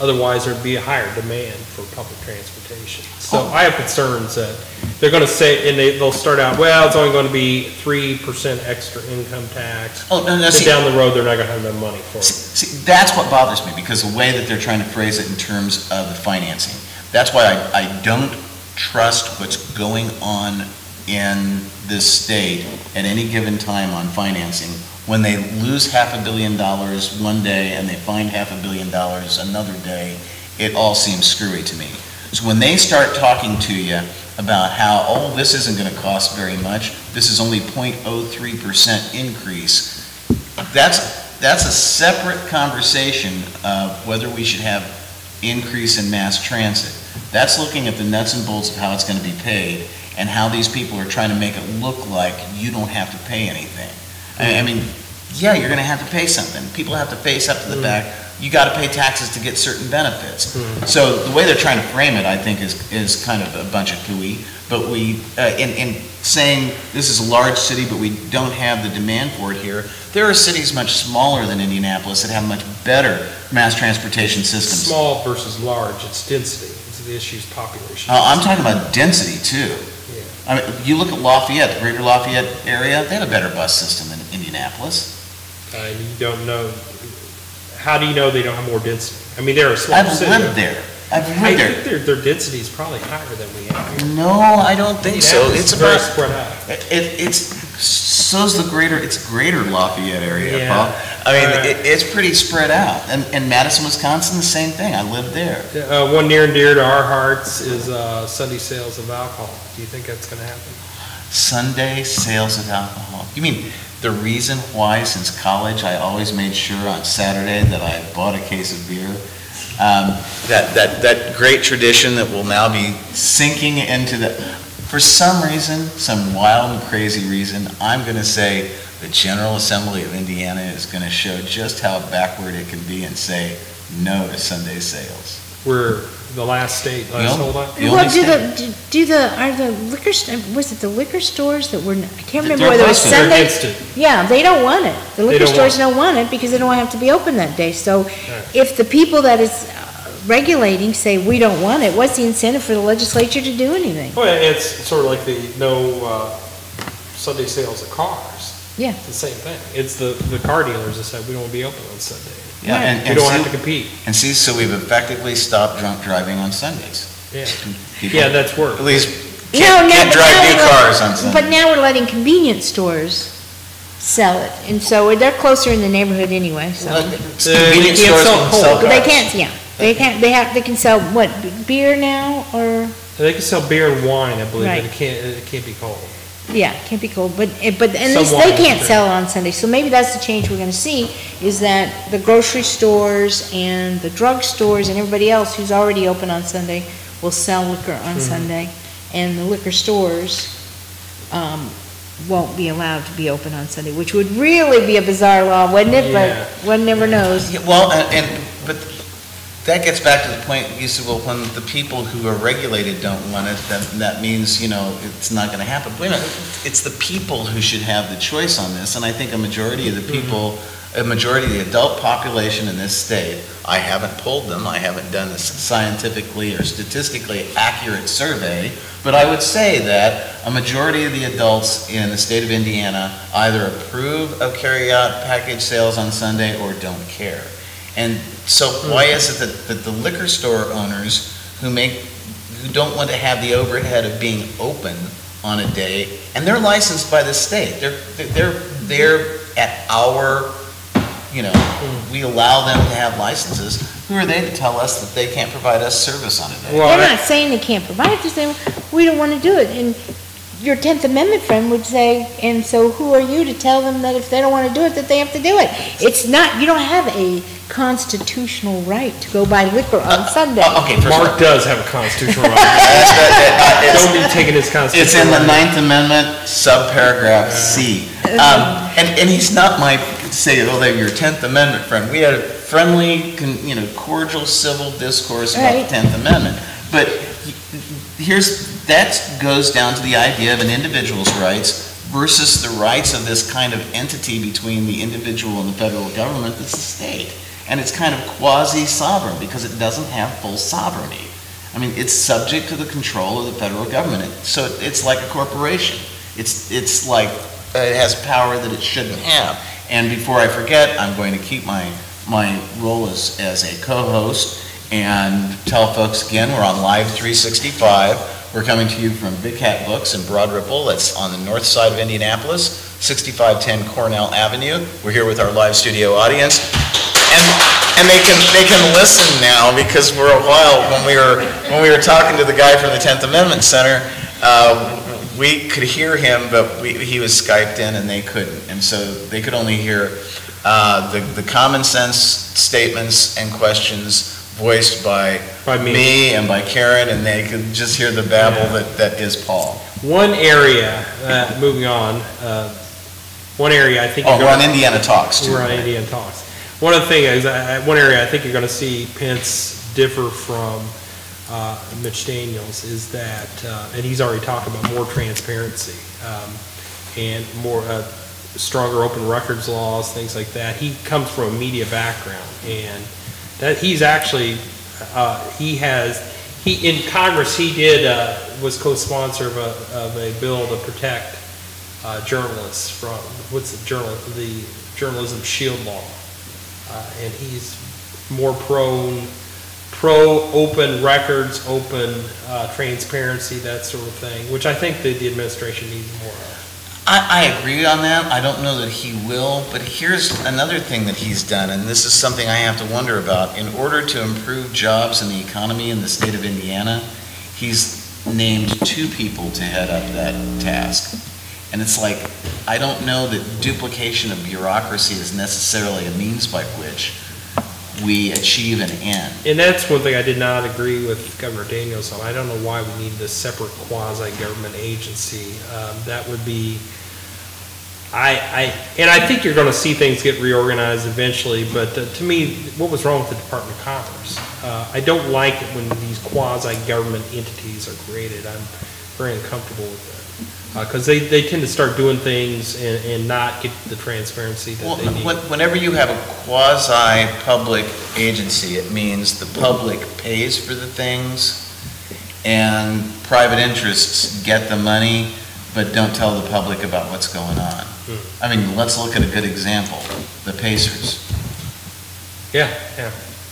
Otherwise, there'd be a higher demand for public transportation. So I have concerns that they're going to say, and they'll start out, well, it's only going to be 3% extra income tax. Oh, no, See, down the road, they're not going to have enough money for it. See, that's what bothers me, because the way that they're trying to phrase it in terms of the financing. That's why I don't trust what's going on in this state at any given time on financing. When they lose $500 million one day and they find $500 million another day, it all seems screwy to me. So when they start talking to you about how, oh, this isn't going to cost very much, this is only 0.03% increase, that's a separate conversation of whether we should have increase in mass transit. That's looking at the nuts and bolts of how it's going to be paid and how these people are trying to make it look like you don't have to pay anything. I mean, yeah, you're going to have to pay something. People have to face up to the fact you got to pay taxes to get certain benefits. So the way they're trying to frame it, I think, is kind of a bunch of hooey. But we, in saying this is a large city, but we don't have the demand for it here, there are cities much smaller than Indianapolis that have much better mass transportation systems. Small versus large, it's density. The issue is population. I'm talking about density too. Yeah. I mean, you look at Lafayette, the greater Lafayette area, they have a better bus system than Indianapolis. You don't know. How do you know they don't have more density? I mean, they're a small city. I've lived there. I think their density is probably higher than we have here. No, I don't think so. It's very about spread out. So's the greater Lafayette area, Yeah. Paul. I mean, it's pretty spread out. And Madison, Wisconsin, the same thing. I lived there. One near and dear to our hearts is Sunday sales of alcohol. Do you think that's going to happen? Sunday sales of alcohol. You mean the reason why, since college, I always made sure on Saturday that I bought a case of beer? That great tradition that will now be sinking into the, for some reason, some wild and crazy reason, I'm going to say the General Assembly of Indiana is going to show just how backward it can be and say no to Sunday sales. We're the last state, last holdout? Well, are the liquor, was it the liquor stores that were, I can't remember whether it was They're Sunday. against it. Yeah, they don't want it. The liquor don't stores don't want it because they don't have to be open that day. So if the people that is regulating say we don't want it, what's the incentive for the legislature to do anything? Well, it's sort of like the no Sunday sales of cars. Yeah. It's the same thing. It's the car dealers that said we don't want to be open on Sunday. Yeah, and We don't have to compete. And see, so we've effectively stopped drunk driving on Sundays. Yeah. People Yeah, that's work. At least No, can't but drive now new we're cars on Sundays. But now we're letting convenience stores sell it, and so they're closer in the neighborhood anyway, so. Convenience you can't stores sell can cold. sell But they cars. can't, yeah, they can sell, what, beer now, or, They can sell beer and wine, I believe, Right. but it can't be cold. yeah, can't be cold, but at least Some they wine can't is sell on Sunday, so maybe that's the change we're gonna see, is that the grocery stores and the drug stores and everybody else who's already open on Sunday will sell liquor on Sunday, and the liquor stores, won't be allowed to be open on Sunday, which would really be a bizarre law, wouldn't it? Yeah. But one never knows. Yeah, well, but that gets back to the point you said, well, when the people who are regulated don't want it, that means, it's not going to happen. Wait a minute, it's the people who should have the choice on this, and I think a majority of the people A majority of the adult population in this state, I haven't polled them, I haven't done a scientifically or statistically accurate survey, but I would say that a majority of the adults in the state of Indiana either approve of carry-out package sales on Sunday or don't care. And so why is it that the liquor store owners who don't want to have the overhead of being open on a day, and they're licensed by the state, they're at our, we allow them to have licenses. Who are they to tell us that they can't provide us service on a day? They're not saying they can't provide it, they're saying, we don't want to do it. And your 10th Amendment friend would say, and so who are you to tell them that if they don't want to do it, that they have to do it? It's not, you don't have a constitutional right to go buy liquor on Sunday. Okay, Mark does have a constitutional right. Don't be taking his constitutional It's in the right. 9th Amendment, subparagraph C. And he's not my, say, oh, they're your 10th Amendment friend. We had a friendly, cordial civil discourse about the 10th Amendment. But that goes down to the idea of an individual's rights versus the rights of this kind of entity between the individual and the federal government that's the state. And it's kind of quasi-sovereign because it doesn't have full sovereignty. I mean, it's subject to the control of the federal government. So it's like a corporation. It's like it has power that it shouldn't have. And before I forget, I'm going to keep my role as a co-host and tell folks again, we're on Live 365. We're coming to you from Big Hat Books in Broad Ripple. That's on the north side of Indianapolis, 6510 Cornell Avenue. We're here with our live studio audience. And they can listen now because for a while when we were talking to the guy from the 10th Amendment Center, we could hear him, but he was Skyped in and they couldn't. And so they could only hear the common sense statements and questions voiced by me and by Karen, and they could just hear the babble that is Paul. One area, moving on, one area I think we're on Indiana Talks too. We're on Indiana Talks. One of the things, one area I think you're going to see Pence differ from Mitch Daniels is that, and he's already talked about more transparency and more stronger open records laws, things like that. He comes from a media background, and that he's actually, in Congress he was co-sponsor of a bill to protect journalists from, the journalism shield law. And he's more pro open records, open transparency, that sort of thing, which I think the administration needs more of. I agree on that. I don't know that he will, but here's another thing that he's done, and this is something I have to wonder about. In order to improve jobs and the economy in the state of Indiana, he's named 2 people to head up that task. And it's like, I don't know that duplication of bureaucracy is necessarily a means by which we achieve an end. And that's one thing I did not agree with Governor Daniels on. I don't know why we need this separate quasi-government agency. That would be, and I think you're going to see things get reorganized eventually, but to me, what was wrong with the Department of Commerce? I don't like it when these quasi-government entities are created. I'm very uncomfortable with that. Because they tend to start doing things and not get the transparency that they need. Whenever you have a quasi-public agency, it means the public pays for the things and private interests get the money but don't tell the public about what's going on. I mean, let's look at a good example, the Pacers. Yeah.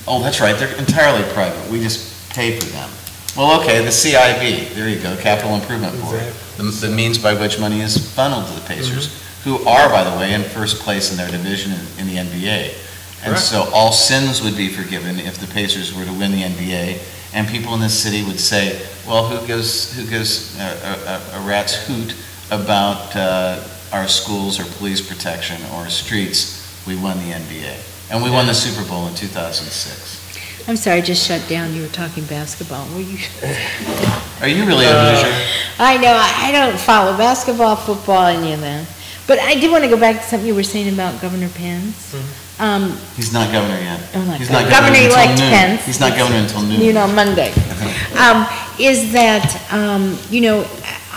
Oh, that's right, they're entirely private. We just pay for them. Well, okay, the CIB, there you go, Capital Improvement Board, the means by which money is funneled to the Pacers, who are, by the way, in first place in their division in the NBA. And so all sins would be forgiven if the Pacers were to win the NBA, and people in this city would say, well, who gives a rat's hoot about our schools or police protection or streets? We won the NBA. And we won the Super Bowl in 2006. I'm sorry, I just shut down. You were talking basketball. Were you? Are you really a loser? I know. I don't follow basketball, football, any of that. But I did want to go back to something you were saying about Governor Pence. He's not governor yet. He's not governor-elect Pence. He's not governor until noon. On Monday. Is that,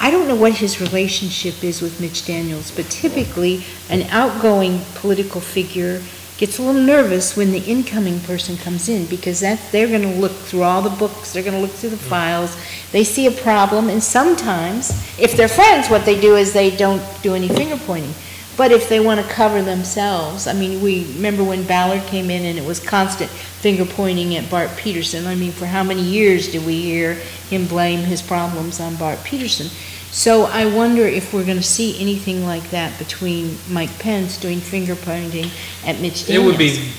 I don't know what his relationship is with Mitch Daniels, but typically an outgoing political figure gets a little nervous when the incoming person comes in, because they're going to look through all the books, they're going to look through the files, they see a problem, and sometimes, if they're friends, what they do is they don't do any finger pointing. But if they want to cover themselves, I mean, we remember when Ballard came in and it was constant finger pointing at Bart Peterson. I mean, for how many years did we hear him blame his problems on Bart Peterson? So I wonder if we're going to see anything like that between Mike Pence doing finger pointing at Mitch Daniels. It would be,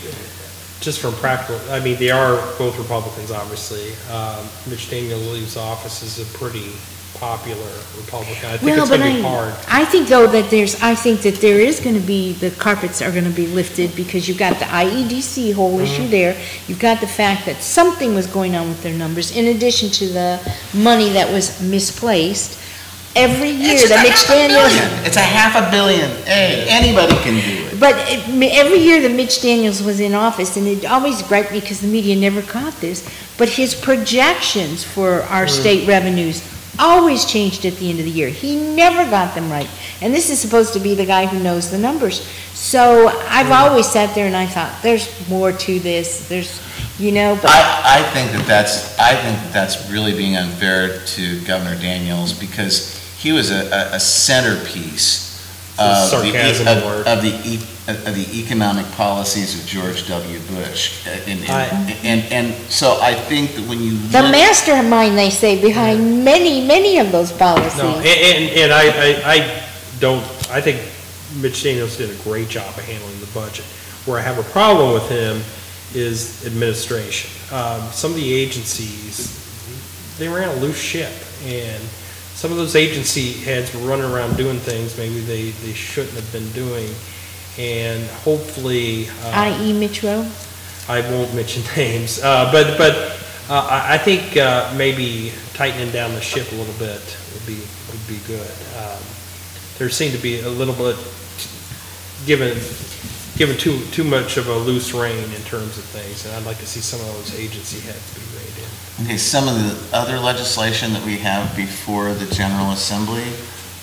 just from practical, I mean, they are both Republicans, obviously. Mitch Daniels leaves office as a pretty popular Republican. I think it's going to be hard. I think, though, that there is going to be, the carpets are going to be lifted, because you've got the IEDC whole issue there. You've got the fact that something was going on with their numbers, in addition to the money that was misplaced. Every year that Mitch Daniels... It's $500 million. Hey, anybody can do it. But every year that Mitch Daniels was in office, and it always griped me because the media never caught this, but his projections for our state revenues always changed at the end of the year. He never got them right. And this is supposed to be the guy who knows the numbers. So I've always sat there and I thought, there's more to this. There's, you know, but I think that's really being unfair to Governor Daniels, because he was a centerpiece of the economic policies of George W. Bush, and so I think that when you the mastermind, they say, behind many of those policies. No, and I think Mitch Daniels did a great job of handling the budget. Where I have a problem with him is administration. Some of the agencies, they ran a loose ship, and some of those agency heads were running around doing things maybe they shouldn't have been doing, and hopefully... i.e. Mitch Rowe? I won't mention names, but I think maybe tightening down the ship a little bit would be good. There seemed to be a little bit given too much of a loose rein in terms of things, and I'd like to see some of those agency heads be reined in. Okay, some of the other legislation that we have before the General Assembly,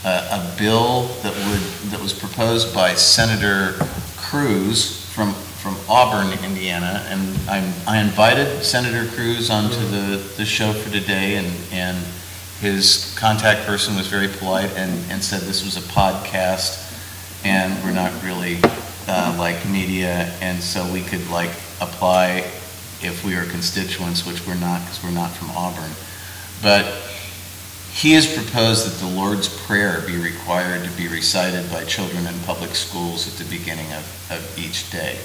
a bill that was proposed by Senator Cruz from Auburn, Indiana, and I invited Senator Cruz onto the show for today, and his contact person was very polite and said this was a podcast and we're not really like media, and so we could like apply if we are constituents, which we're not, because we're not from Auburn. But he has proposed that the Lord's Prayer be required to be recited by children in public schools at the beginning of each day.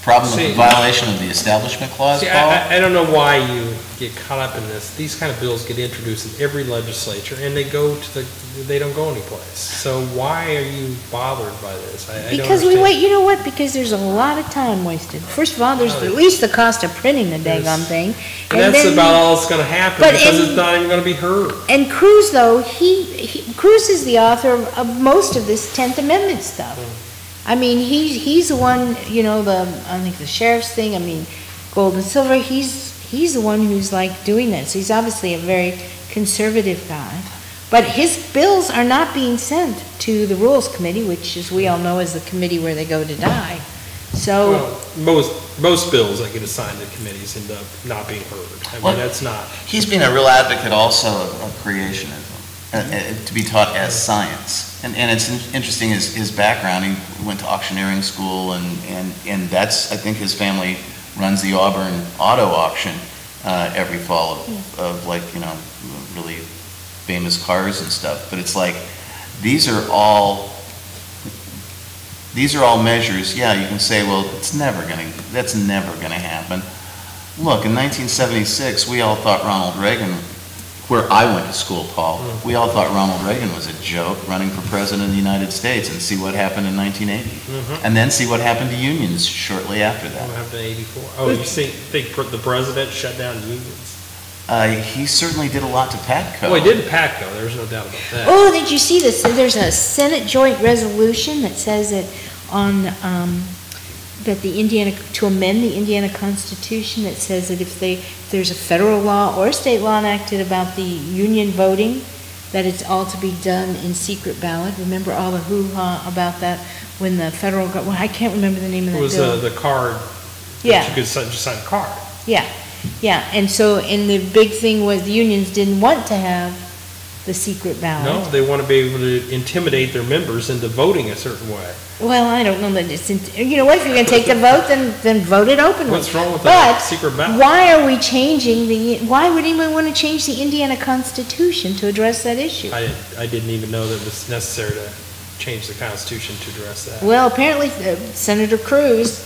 Problem with the violation of the Establishment Clause, Paul? I don't know why you get caught up in this. These kind of bills get introduced in every legislature, and they don't go anyplace. So why are you bothered by this? Because we wait. You know what? Because there's a lot of time wasted. First of all, there's at least the cost of printing the daggone thing. And that's about all that's going to happen, because it's not even going to be heard. And Cruz, though, Cruz is the author of most of this 10th Amendment stuff. I mean, he's the one, you know, I think the sheriff's thing, I mean, gold and silver, he's the one who's like doing this. He's obviously a very conservative guy. But his bills are not being sent to the Rules Committee, which, as we all know, is the committee where they go to die. So most bills that get assigned to committees end up not being heard. I mean, that's not. He's been a real advocate also of creationism, to be taught as science. And it's interesting, his background. He went to auctioneering school, and that's, I think his family runs the Auburn Auto Auction every fall of like, you know, really famous cars and stuff. But it's like, these are all measures. Yeah, you can say, well, that's never gonna happen. Look, in 1976, we all thought Ronald Reagan, where I went to school, Paul, we all thought Ronald Reagan was a joke running for president of the United States, and see what happened in 1980. And then see what happened to unions shortly after that. What happened in 84? Oh, you think the president shut down unions? He certainly did a lot to PATCO. Well, he did PATCO, there's no doubt about that. Oh, did you see this? There's a Senate joint resolution that says that to amend the Indiana Constitution, that says that if there's a federal law or a state law enacted about the union voting, that it's all to be done in secret ballot. Remember all the hoo-ha about that when the federal, well, I can't remember the name of that bill. It was the card. Yeah. You could just sign a card. Yeah, yeah, and the big thing was the unions didn't want to have the secret ballot. No, they want to be able to intimidate their members into voting a certain way. Well, I don't know that it's, you know what, if you're going to take the vote, then vote it openly. What's wrong with that secret ballot? Why are we changing why would anyone want to change the Indiana Constitution to address that issue? I didn't even know that it was necessary to change the Constitution to address that. Well, apparently Senator Cruz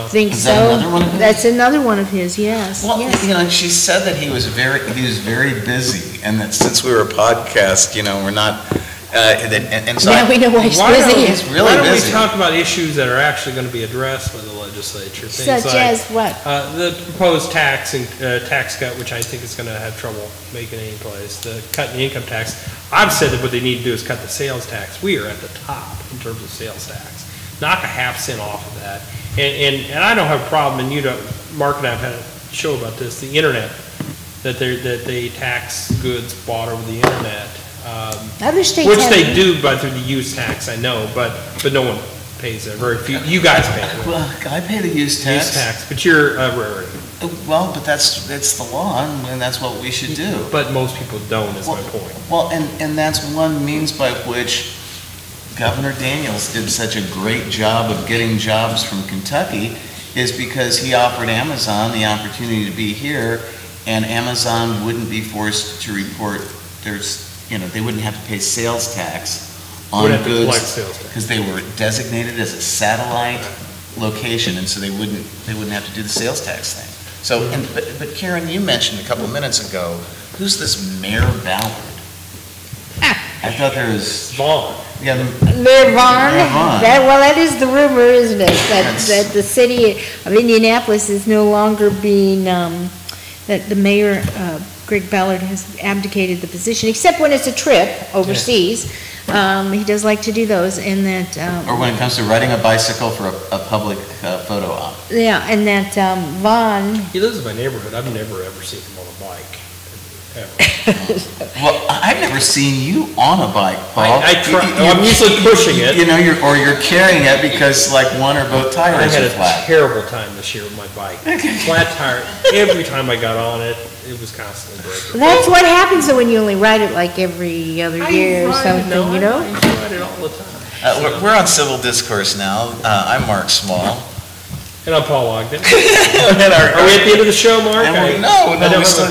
thinks Is so. that another one of his? That's another one of his, yes. Well, yes. you know, she said that he was very busy, and that since we were a podcast, you know, we're not, and so Now we know why he's busy. He's really why don't busy. we talk about issues that are actually going to be addressed by the legislature? Things Such as what? The proposed tax cut, which I think is going to have trouble making any place. The cut in the income tax. I've said that what they need to do is cut the sales tax. We are at the top in terms of sales tax. Knock a half cent off of that. And I don't have a problem, and you don't, Mark and I have had a show about this, the internet, that they tax goods bought over the internet. Other states Which have they it. do through the use tax, I know, but no one pays it. Very few. You guys pay it. Well, I pay the use tax. Use tax, but you're a rarity. Well, but that's the law, and that's what we should do. But most people don't, is my point. Well, and that's one means by which Governor Daniels did such a great job of getting jobs from Kentucky, is because he offered Amazon the opportunity to be here, and Amazon wouldn't be forced to report they wouldn't have to pay sales tax on goods because they were designated as a satellite location, and so they wouldn't have to do the sales tax thing. So, but Karen, you mentioned a couple of minutes ago, who's this Mayor Ballard? I thought there was Vaughn. Yeah, Mayor Vaughn. That is the rumor, isn't it? That the city of Indianapolis is no longer being that the mayor Greg Ballard has abdicated the position, except when it's a trip overseas. He does like to do those, and that. Or when it comes to riding a bicycle for a public photo op. Yeah, and that Vaughn. He lives in my neighborhood. I've never ever seen him on a bike. Well, I've never seen you on a bike, Paul. I'm usually pushing it. You know, you're carrying it because like one or both tires are flat. I had a terrible time this year with my bike. Flat tire. Every time I got on it, it was constantly breaking. That's what happens when you only ride it like every other year or something, you know? I ride it all the time. We're on Civil Discourse now. I'm Mark Small. And I'm Paul Ogden. Are we at the end of the show, Mark? No, we still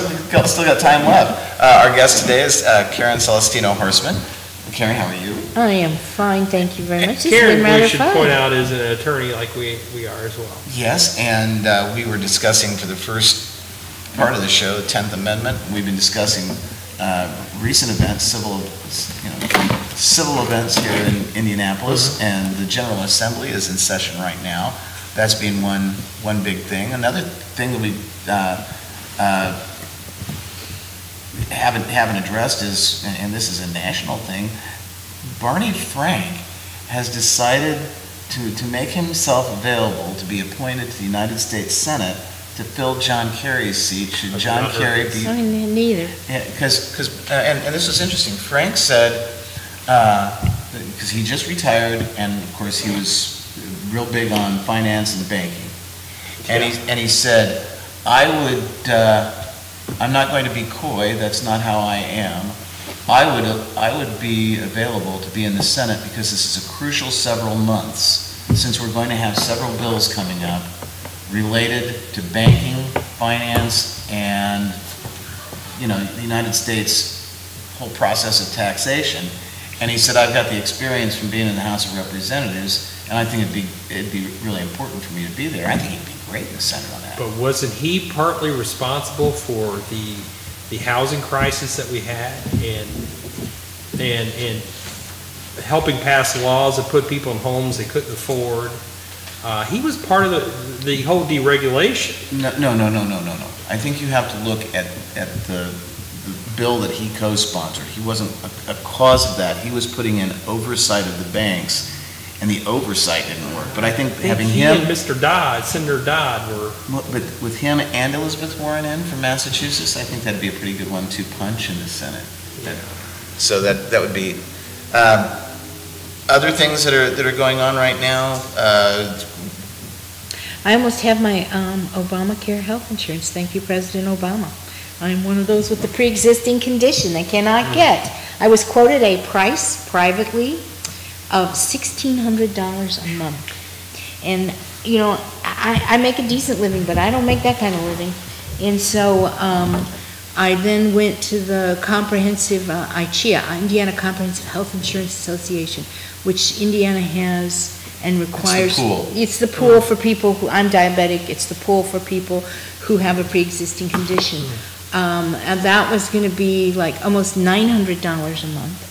got time left. Our guest today is Karen Celestino Horseman. Karen, how are you? I am fine, thank you very much. Karen, we should point out, is an attorney like we are as well. Yes, and we were discussing for the first part of the show, the 10th Amendment. We've been discussing recent events, civil events here in Indianapolis, and the General Assembly is in session right now. That's been one big thing. Another thing that we haven't addressed is, and this is a national thing, Barney Frank has decided to make himself available to be appointed to the United States Senate to fill John Kerry's seat. Should John Kerry be? Neither. Because and this is interesting. Frank said, because he just retired, and of course he was real big on finance and banking, and he said, I'm not going to be coy. That's not how I am. I would be available to be in the Senate because this is a crucial several months, since we're going to have several bills coming up related to banking, finance, and the United States whole process of taxation. And he said, I've got the experience from being in the House of Representatives, and I think it'd be really important for me to be there. I think he'd be great in the Senate on that. But wasn't he partly responsible for the housing crisis that we had and helping pass laws that put people in homes they couldn't afford? He was part of the whole deregulation. No. I think you have to look at the bill that he co-sponsored. He wasn't a cause of that. He was putting in oversight of the banks, and the oversight didn't work. But I think having him and Mr. Dodd, Senator Dodd, were. But with him and Elizabeth Warren in from Massachusetts, I think that'd be a pretty good 1-2 punch in the Senate. Yeah. So that would be, other things that are going on right now, I almost have my Obamacare health insurance. Thank you, President Obama. I'm one of those with the pre-existing condition they cannot get. I was quoted a price privately of $1,600 a month. And, you know, I make a decent living, but I don't make that kind of living. And so I then went to the comprehensive, ICHIA, Indiana Comprehensive Health Insurance Association, which Indiana has and requires. It's the pool. It's the pool for people who, I'm diabetic, it's the pool for people who have a pre-existing condition. And that was going to be like almost $900 a month.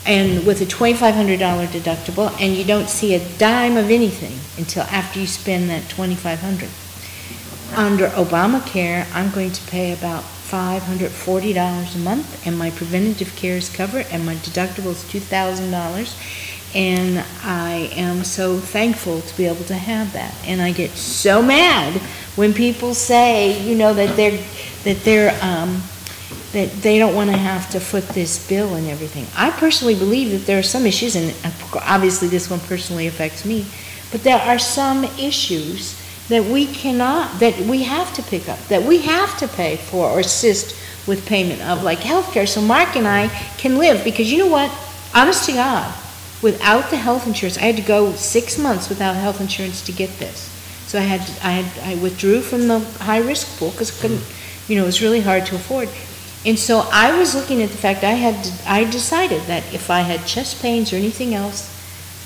And with a $2,500 deductible, and you don't see a dime of anything until after you spend that $2,500. Under Obamacare, I'm going to pay about $540 a month, and my preventative care is covered, and my deductible is $2,000. And I am so thankful to be able to have that. And I get so mad when people say, you know, that they don't want to have to foot this bill and everything. I personally believe that there are some issues, and obviously this one personally affects me, but there are some issues that we cannot, that we have to pick up, that we have to pay for or assist with payment of, like healthcare, so Mark and I can live. Because you know what, honest to God, without the health insurance, I had to go 6 months without health insurance to get this. So I withdrew from the high risk pool because I couldn't, you know, it was really hard to afford. And so I was looking at the fact I decided that if I had chest pains or anything else,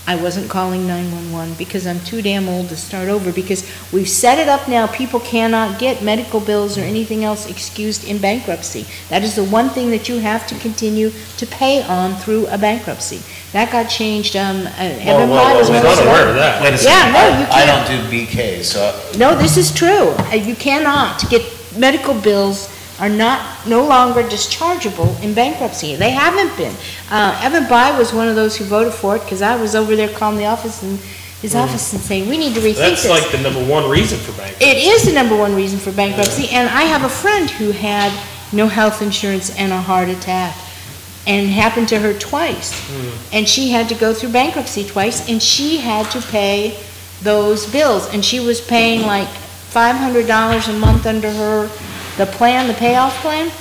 I wasn't calling 911 because I'm too damn old to start over, because we've set it up now, people cannot get medical bills or anything else excused in bankruptcy. That is the one thing that you have to continue to pay on through a bankruptcy. That got changed, Evan Pye was not aware of that. Wait a second. Yeah, no, you I can't. don't do BK, so. No, this is true. You cannot get medical bills are no longer dischargeable in bankruptcy. They haven't been. Evan Pye was one of those who voted for it, because I was over there calling the office and his office and saying, we need to rethink this. That's like the #1 reason for bankruptcy. It is the #1 reason for bankruptcy, and I have a friend who had no health insurance and a heart attack, and it happened to her twice. And she had to go through bankruptcy twice, and she had to pay those bills, and she was paying like $500 a month under the plan, the payoff plan,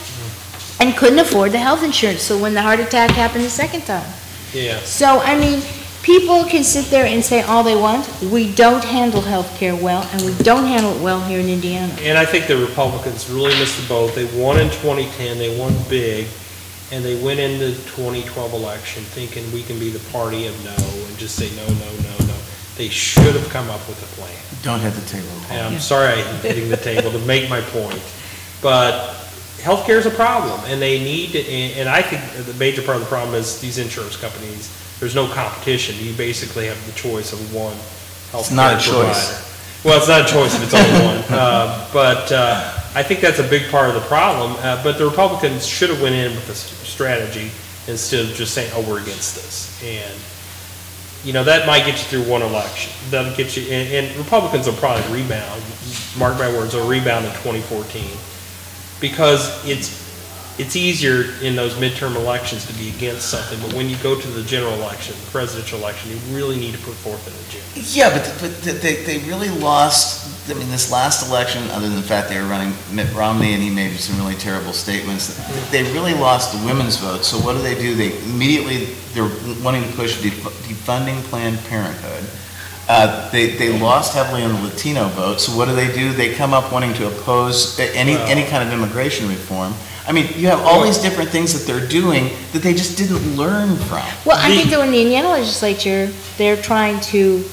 and couldn't afford the health insurance. So when the heart attack happened the second time. Yeah. So, I mean, people can sit there and say all they want. We don't handle health care well, and we don't handle it well here in Indiana. And I think the Republicans really missed the boat. They won in 2010, they won big, and they went into the 2012 election thinking we can be the party of no and just say no, no, no, no. They should have come up with a plan. Don't hit the table. And I'm sorry I'm hitting the table to make my point. But healthcare is a problem, and they need to, and I think the major part of the problem is these insurance companies, there's no competition. You basically have the choice of one healthcare provider. Well, it's not a choice if it's only one. But I think that's a big part of the problem. But the Republicans should have went in with a strategy instead of just saying, oh, we're against this. And, you know, that might get you through one election. That'll get you, and Republicans will probably rebound, mark my words, they'll rebound in 2014. Because it's easier in those midterm elections to be against something, but when you go to the general election, the presidential election, you really need to put forth an agenda. Yeah, but they really lost, I mean, this last election, other than the fact they were running Mitt Romney and he made some really terrible statements, they really lost the women's vote. So what do? They immediately, they're wanting to push defunding Planned Parenthood. They lost heavily on the Latino vote, so what do? They come up wanting to oppose any kind of immigration reform. I mean, you have all these different things that they're doing that they just didn't learn from. Well, I think that in the Indiana legislature, they're trying to,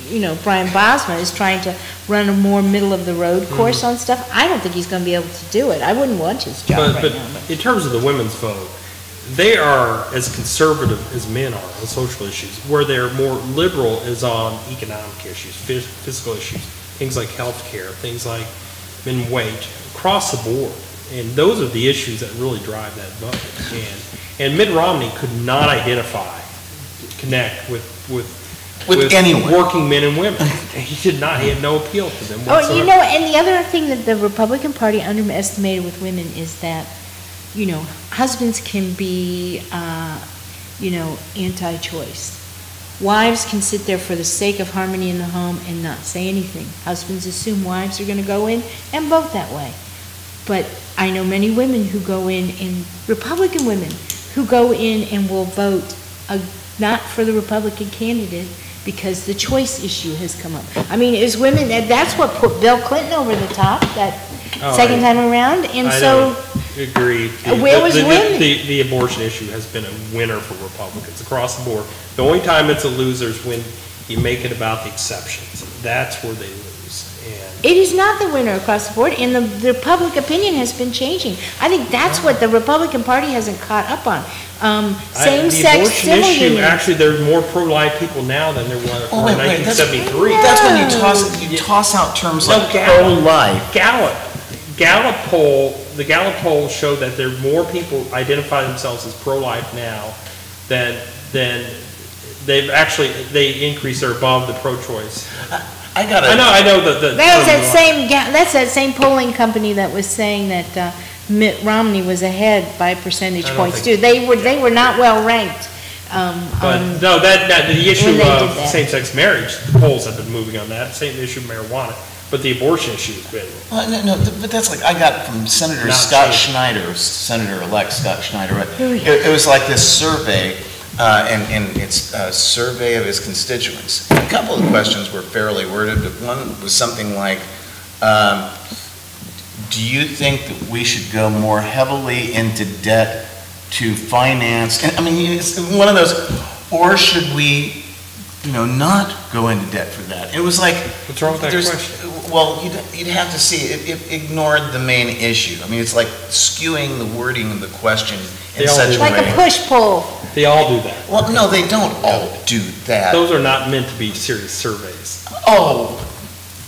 you know, Brian Bosma is trying to run a more middle-of-the-road course on stuff. I don't think he's going to be able to do it. I wouldn't want his job right now. But in terms of the women's vote, they are as conservative as men are on social issues. Where they're more liberal is on economic issues, physical issues, things like health care, things like minimum wage, across the board. And those are the issues that really drive that vote. And Mitt Romney could not connect with anyone, working men and women. He did not. He had no appeal to them whatsoever. Oh, you know, and the other thing that the Republican Party underestimated with women is that husbands can be, anti-choice. Wives can sit there for the sake of harmony in the home and not say anything. Husbands assume wives are going to go in and vote that way. But I know many women who go in, and Republican women, who go in and will vote not for the Republican candidate because the choice issue has come up. I mean, as women, that's what put Bill Clinton over the top that second time around, and so... Agree. Where was women? The abortion issue has been a winner for Republicans across the board. The only time it's a loser is when you make it about the exceptions. That's where they lose. And it is not the winner across the board, and the public opinion has been changing. I think that's what the Republican Party hasn't caught up on. Same-sex civil unions. Actually, there's more pro-life people now than there were in 1973. That's when you toss out terms like pro-life. The Gallup poll showed that there are more people identify themselves as pro-life now than they increased or above the pro-choice. I know that's that same polling company that was saying that Mitt Romney was ahead by percentage points too. They were not well ranked. The issue of same-sex marriage, the polls have been moving on that. Same issue of marijuana. But the abortion issue has been... but that's like, I got from Senator Scott Schneider, Senator-elect Scott Schneider. It was like this survey, and it's a survey of his constituents. A couple of questions were fairly worded, but one was something like, do you think that we should go more heavily into debt to finance? And, I mean, it's one of those, or should we... not go into debt for that. It was like... What's wrong with that question? Well, you'd have to see. It ignored the main issue. I mean, it's like skewing the wording of the question in such a way. Like a push-pull. They all do that. Well, no, they don't all do that. Those are not meant to be serious surveys. Oh,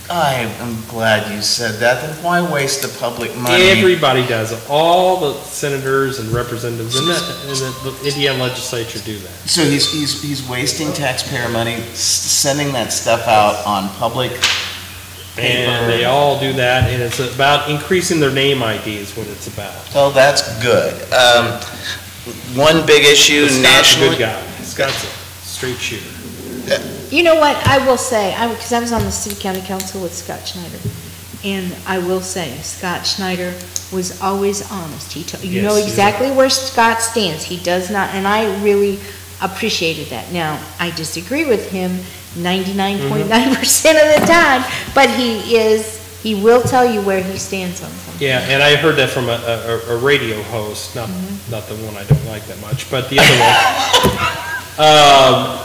I am glad you said that. Then why waste the public money? Everybody does it. All the senators and representatives in the Indiana legislature do that. So he's wasting taxpayer money, sending that stuff out on public paper. And they all do that, and it's about increasing their name ID is what it's about. Oh, that's good. One big issue nationally. Scott's a good guy. Scott's a straight shooter. You know what, I will say, because I was on the City County Council with Scott Schneider, and I will say, Scott Schneider was always honest. You know exactly where Scott stands. He does not, and I really appreciated that. Now, I disagree with him 99.9% of the time, but he will tell you where he stands on something. Yeah, and I heard that from a radio host, not the one I don't like that much, but the other one.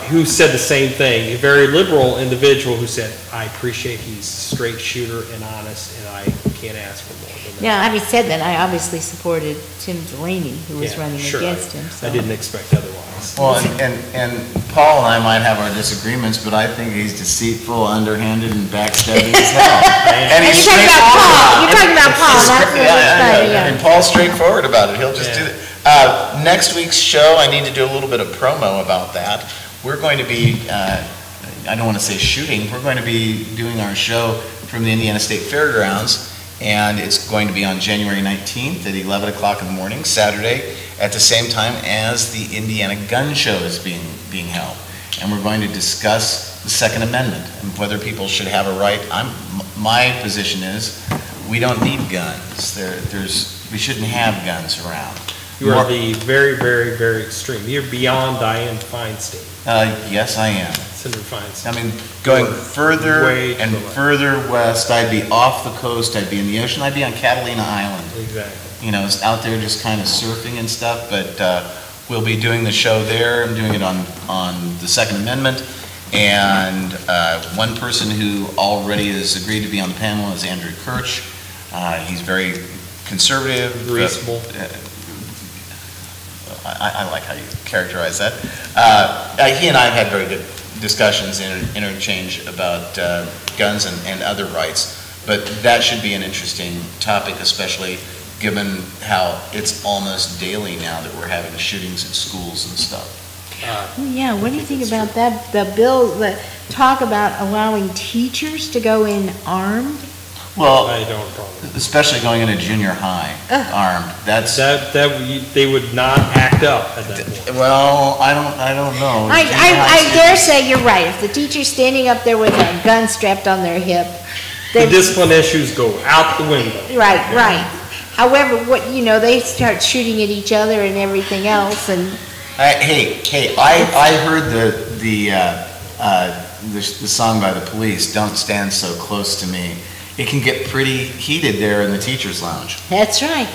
Who said the same thing, a very liberal individual who said, I appreciate he's a straight shooter and honest, and I can't ask for more than that. Now, having said that, I obviously supported Tim Delaney, who was running against him. So. I didn't expect otherwise. Well, and Paul and I might have our disagreements, but I think he's deceitful, underhanded, and backstabbing as hell. And you're talking about Paul. You're talking about Paul. And Paul's straightforward about it. He'll just do it. Next week's show, I need to do a little bit of promo about that. We're going to be, I don't want to say shooting, we're going to be doing our show from the Indiana State Fairgrounds, and it's going to be on January 19th at 11 o'clock in the morning, Saturday, at the same time as the Indiana Gun Show is being held. And we're going to discuss the Second Amendment and whether people should have a right. My position is we don't need guns. We shouldn't have guns around. You are the very, very, very extreme. You're beyond Dianne Feinstein. Yes, I am. Senator Feinstein. I mean, going further and further west, I'd be off the coast, I'd be in the ocean, I'd be on Catalina Island. Exactly. Out there just kind of surfing and stuff, but we'll be doing the show there. I'm doing it on the Second Amendment, and one person who already has agreed to be on the panel is Andrew Kirch. He's very conservative. Reasonable. I like how you characterize that. He and I have had very good discussions and interchange about guns and other rights, but that should be an interesting topic, especially given how it's almost daily now that we're having shootings at schools and stuff. Yeah, what do you think about that? The bill that talk about allowing teachers to go in armed? Well, I don't probably. especially going into junior high, armed, that's, They would not act up at that point. well, I don't know. I dare say you're right. If the teacher's standing up there with a gun strapped on their hip, The then, discipline issues go out the window. right. However, they start shooting at each other and everything else, and Hey, I heard the song by the Police, "Don't Stand So Close to Me." It can get pretty heated there in the teacher's lounge. that's right.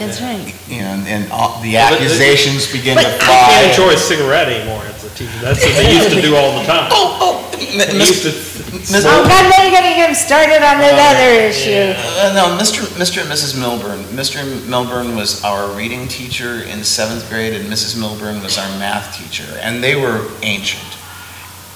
You know, and the accusations begin to But I I fly. can't enjoy a cigarette anymore as a teacher. That's what they used to do all the time. They used to Oh, God, now you're gonna get him started on another issue. No, Mr. and Mrs. Milburn. Mr. Milburn was our reading teacher in 7th grade, and Mrs. Milburn was our math teacher, and they were ancient.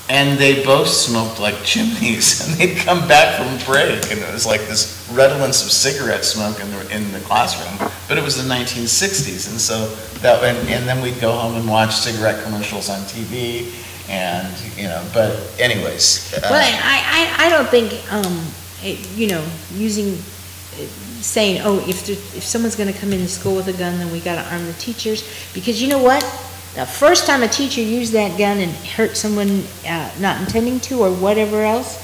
And they both smoked like chimneys, and they'd come back from break, and it was like this redolence of cigarette smoke in the classroom. But it was the 1960s, and so and then we'd go home and watch cigarette commercials on TV, and But anyways, Well, I don't think, saying, oh, if someone's gonna come into school with a gun, then we gotta arm the teachers, because you know what? The first time a teacher used that gun and hurt someone not intending to or whatever else,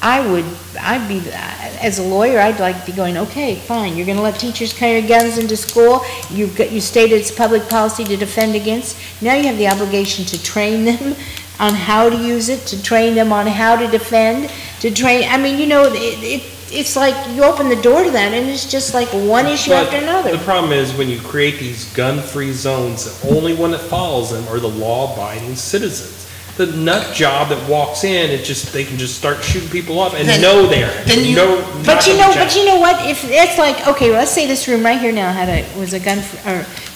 I'd be, as a lawyer, I'd like to be going, okay, fine, you're gonna let teachers carry guns into school, you stated it's public policy to defend against, now you have the obligation to train them on how to use it, to train them on how to defend, it's like you open the door to that, and it's just like one issue But after another. The problem is when you create these gun-free zones, the only one that follows them are the law-abiding citizens. The nut job that walks in, they can just start shooting people up and know they're. But you know what? If it's like, okay, let's say this room right here now was a gun,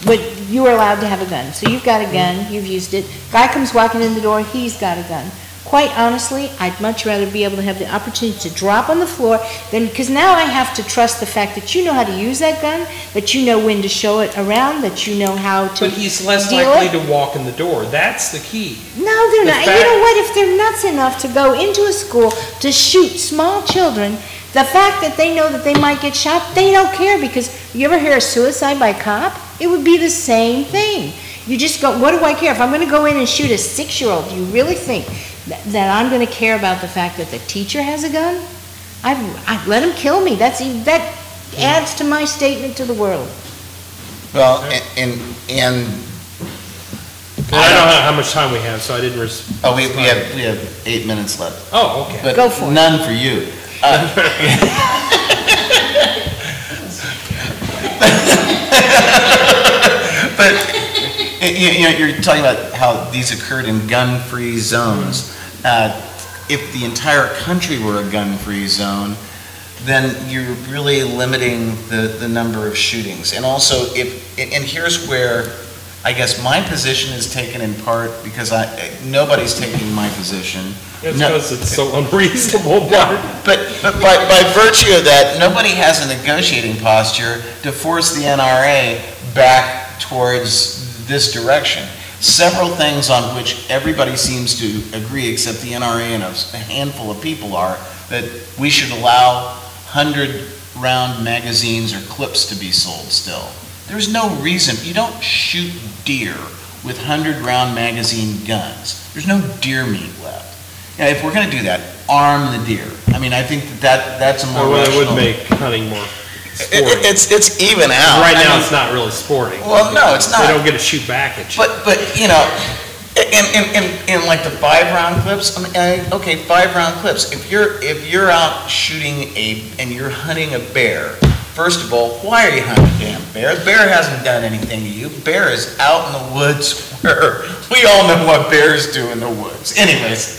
but you were allowed to have a gun. So you've got a gun, you've used it. Guy comes walking in the door, he's got a gun. Quite honestly, I'd much rather be able to have the opportunity to drop on the floor because now I have to trust the fact that you know how to use that gun, that you know when to show it around, that you know how to But he's less deal likely it. to walk in the door. That's the key. No, they're The not. fact- You know what? If they're nuts enough to go into a school to shoot small children, the fact that they know that they might get shot, they don't care because you ever hear of suicide by cop? It would be the same thing. You just go, what do I care? If I'm going to go in and shoot a 6-year-old, do you really think that I'm going to care about the fact that the teacher has a gun? I'd let him kill me. That adds to my statement to the world. well, and I don't know how much time we have, so I didn't. we have 8 minutes left. Oh, okay. But Go for it. none for you. But you're talking about how these occurred in gun-free zones. If the entire country were a gun-free zone, then you're really limiting the number of shootings. And also, and here's where I guess my position is taken in part because nobody's taking my position. It's because it's so unreasonable, Mark. But by virtue of that, nobody has a negotiating posture to force the NRA back towards this direction. Several things on which everybody seems to agree, except the NRA and a handful of people, are that we should allow 100-round magazines or clips to be sold still. There's no reason. You don't shoot deer with 100-round magazine guns. There's no deer meat left. Now, if we're going to do that, arm the deer. I mean, I think that's a more Well, it rational... would make hunting more sporting. It's even out. Right now, I mean, it's not really sporting. Well, no, it's not. They don't get to shoot back at you. But in like the 5-round clips, okay, 5-round clips. If you're out shooting and you're hunting a bear, first of all, why are you hunting a damn bear? The bear hasn't done anything to you. Bear is out in the woods where we all know what bears do in the woods. Anyways,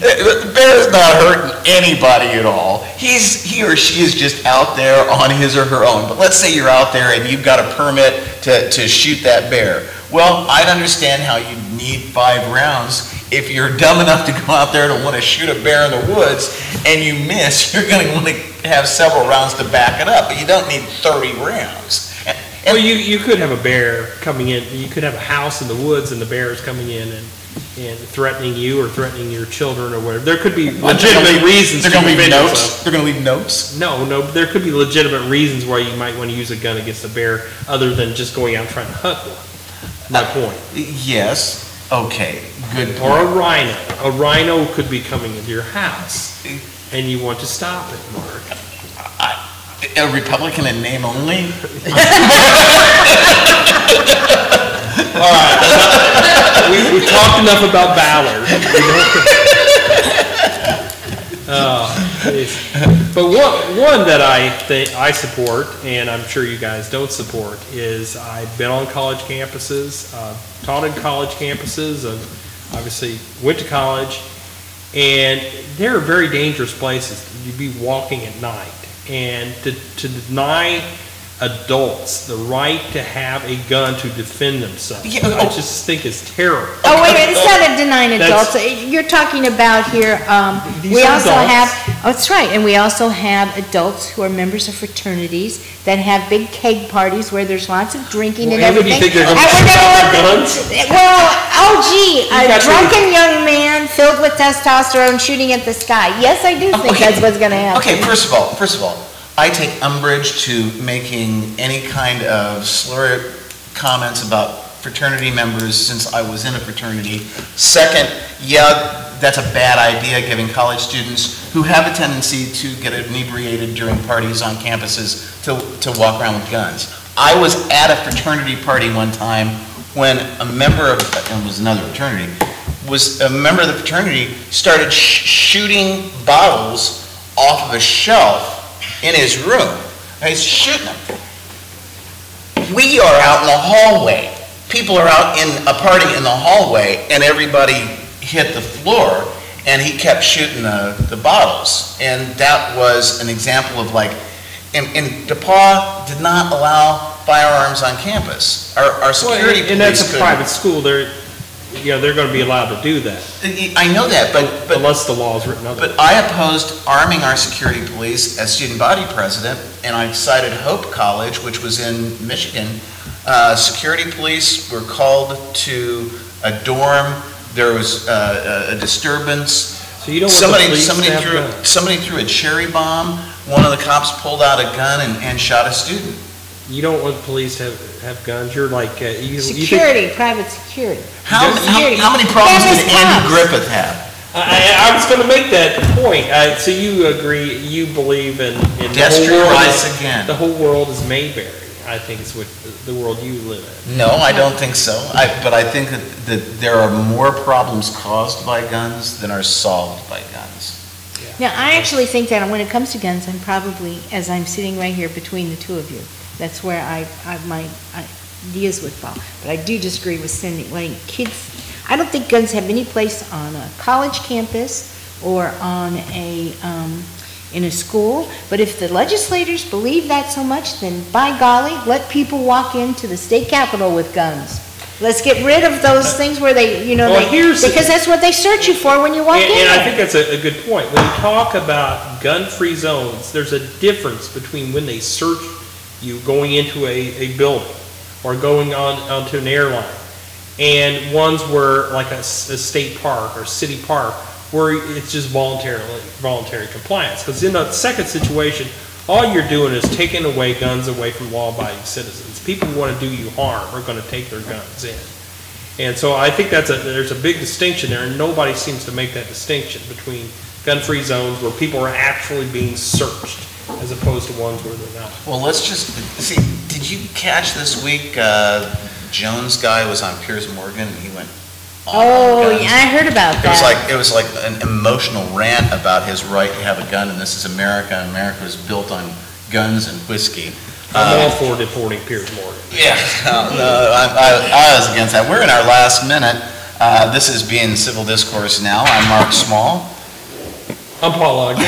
the bear is not hurting anybody at all. He or she is just out there on his or her own. But let's say you're out there and you've got a permit to shoot that bear. Well, I'd understand how you need 5 rounds. If you're dumb enough to go out there to want to shoot a bear in the woods and you miss, you're going to want to have several rounds to back it up, but you don't need 30 rounds. Well, you could have a bear coming in. You could have a house in the woods and the bear is coming in and and threatening you or threatening your children or whatever. There could be legitimate reasons. They're going to leave notes? They're going to leave notes? No, there could be legitimate reasons why you might want to use a gun against a bear other than just going out and trying to hunt one. My point. Yes. Okay. Good point. Or a rhino. A rhino could be coming into your house, and you want to stop it, Mark. A Republican in name only? All right. We talked enough about Ballard. But one that I support, and I'm sure you guys don't support, is I've been on college campuses, taught in college campuses, and obviously went to college, and they're very dangerous places. You'd be walking at night, and to deny adults the right to have a gun to defend themselves, I just think is terrible. Oh, wait, it's not a denying adults. You're talking about here, we also have, that's right, and we also have adults who are members of fraternities that have big keg parties where there's lots of drinking and everything. Do you think they're going to shoot out their guns? Well, oh gee, a drunken young man filled with testosterone shooting at the sky. Yes, I do think that's what's going to happen. Okay, first of all, I take umbrage to making any kind of slurred comments about fraternity members since I was in a fraternity. Second, yeah, that's a bad idea, giving college students who have a tendency to get inebriated during parties on campuses to walk around with guns. I was at a fraternity party one time when a member of, it was another fraternity, was a member of the fraternity started shooting bottles off of a shelf in his room. He's shooting them. We are out in the hallway. People are out in a party in the hallway, and everybody hit the floor, and he kept shooting the bottles. And that was an example of like, and DePauw did not allow firearms on campus. Our security police and that's a private school. They're going to be allowed to do that. I know that, but unless the law is written otherwise. But I opposed arming our security police as student body president, and I cited Hope College, which was in Michigan. Security police were called to a dorm. There was a disturbance. So you don't want the police somebody threw a cherry bomb. One of the cops pulled out a gun and shot a student. You don't want the police to have guns. You're like security, private security. How many problems did Andy Griffith have? I was going to make that point. So you agree? You believe in the whole world is Mayberry. I think it's what the world you live in. No, I don't think so. But I think that there are more problems caused by guns than are solved by guns. Yeah. Now, I actually think that when it comes to guns, I'm probably, as I'm sitting right here between the two of you, that's where my ideas would fall. But I do disagree with letting kids. I don't think guns have any place on a college campus or on in a school. But if the legislators believe that so much, then by golly, let people walk into the state capitol with guns. Let's get rid of those things where they, because that's what they search you for when you walk in. And I think that's a good point. When you talk about gun-free zones, there's a difference between when they search you going into a building or going onto an airline, and ones where, like a state park or city park, where it's just voluntary compliance. Because in a second situation, all you're doing is taking away guns away from law-abiding citizens. People who want to do you harm are going to take their guns in. And so I think there's a big distinction there, and nobody seems to make that distinction between gun-free zones where people are actually being searched as opposed to ones where they're not. Well, let's just see. Did you catch this week? Jones guy was on Piers Morgan, and he went on guns. Yeah, I heard about that. It was like an emotional rant about his right to have a gun, and this is America, and America is built on guns and whiskey. I'm all for deporting Piers Morgan. Yeah, no, I was against that. We're in our last minute. This is being Civil Discourse Now. I'm Mark Small. I'm Paul Ogden.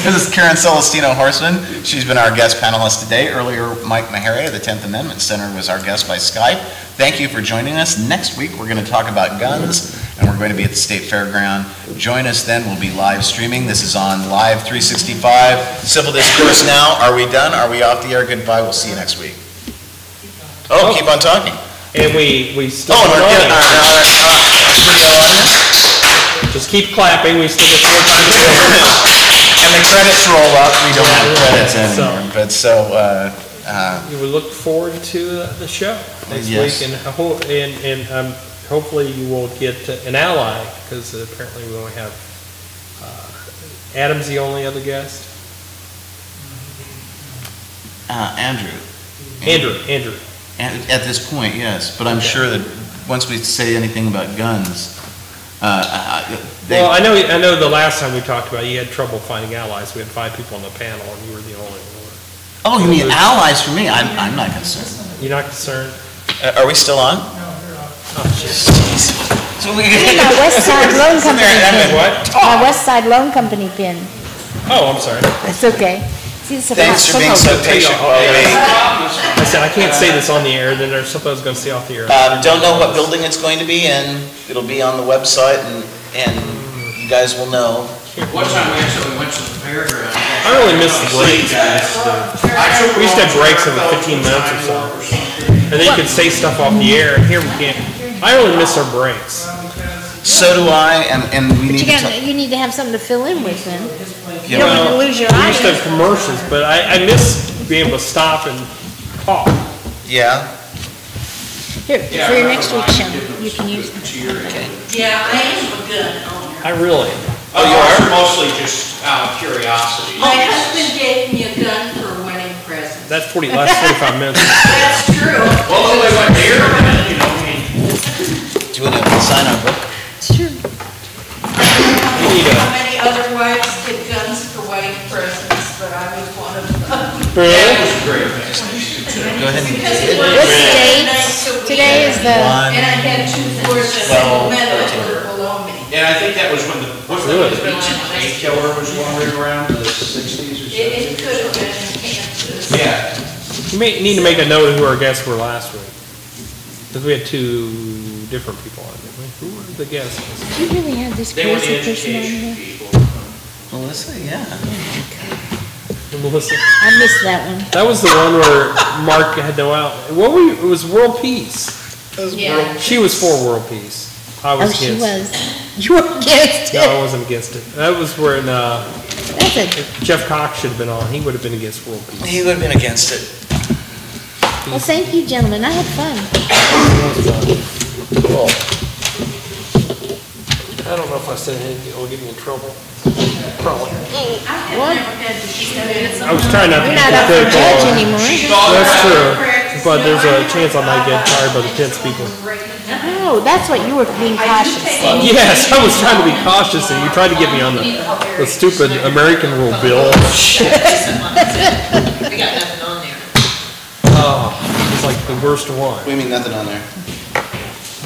This is Karen Celestino Horseman. She's been our guest panelist today. Earlier, Mike Maharey of the 10th Amendment Center was our guest by Skype. Thank you for joining us. Next week, we're going to talk about guns, and we're going to be at the State Fairground. Join us then. We'll be live streaming. This is on Live 365. Civil Discourse Now. Are we done? Are we off the air? Goodbye. We'll see you next week. Oh, keep on talking. And we still... Oh, audience. Just keep clapping, we still get 4 times a day. And the credits roll up, we don't have credits So- anymore, but so, We would look forward to the show next Yes. week, and hopefully you will get an ally, because apparently we only have, Adam's the only other guest? Andrew. Andrew. At this point, yes, but I'm sure that once we say anything about guns, Well, I know the last time we talked about it, you had trouble finding allies. We had 5 people on the panel, and you were the only one. oh, you mean allies for me? I'm not concerned. You're not concerned? Are we still on? Oh, shit. So we My West Side Loan Company pin. What? My West Side Loan Company pin. Oh, I'm sorry. It's okay. See, it's Thanks for being so patient while I said, I can't say this on the air, then there's something I was going to say off the air. don't know what building it's going to be in. It'll be on the website, and you guys will know. What time we went to the fairground? I really miss the breaks. We used to have breaks every 15 minutes or so. And then you could say stuff off the air, and here we can't. I really miss our breaks. So do I, and we need to talk. You need to have something to fill in with then. You Yeah, don't want to lose your We used to have audience. commercials, but I miss being able to stop and talk. Yeah, Here, for your next week's show, you can use them. Yeah, I am a gun owner. I really. Oh, you are? Mostly just out of curiosity. My husband gave me a gun for a wedding present. That's last 45 minutes. That's true. Well, look, they went here, and then, you know, I mean, do you want to sign our book? Sure. We need How many other wives get guns for wedding presents, but I was one of them. Really? Go ahead and Because it was What's the date? nice to Today is the, one. And I had 2 floors of single men that were below me. and I think that was when Really? the painkiller was wandering around in the 60s or It 70s. could have been in Kansas. Yeah. You may need to make a note of who our guests were last week. Because we had 2 different people on, didn't we? Who were the guests? you really had this They were the crazy person on education there? people. Melissa, yeah. Melissa. I missed that one. That was the one where Mark had no out. It was world peace. Yeah. She was for world peace. I was Oh, she against. was. You were against No, I it. wasn't against it. That was when That's a, Jeff Cox should have been on. He would have been against world peace. He would have been against it. well, thank you, gentlemen. I had fun. Cool. I don't know if I said anything that will get me in trouble. Probably. What? I was trying not to You're be not up for political. judge anymore. That's true. But there's a chance I might get tired by the tense people. Oh, that's what you were being cautious. Yes, I was trying to be cautious, and you tried to get me on the stupid American rule bill. Shit. We got nothing on there. Oh, it's like the worst one. We mean nothing on there.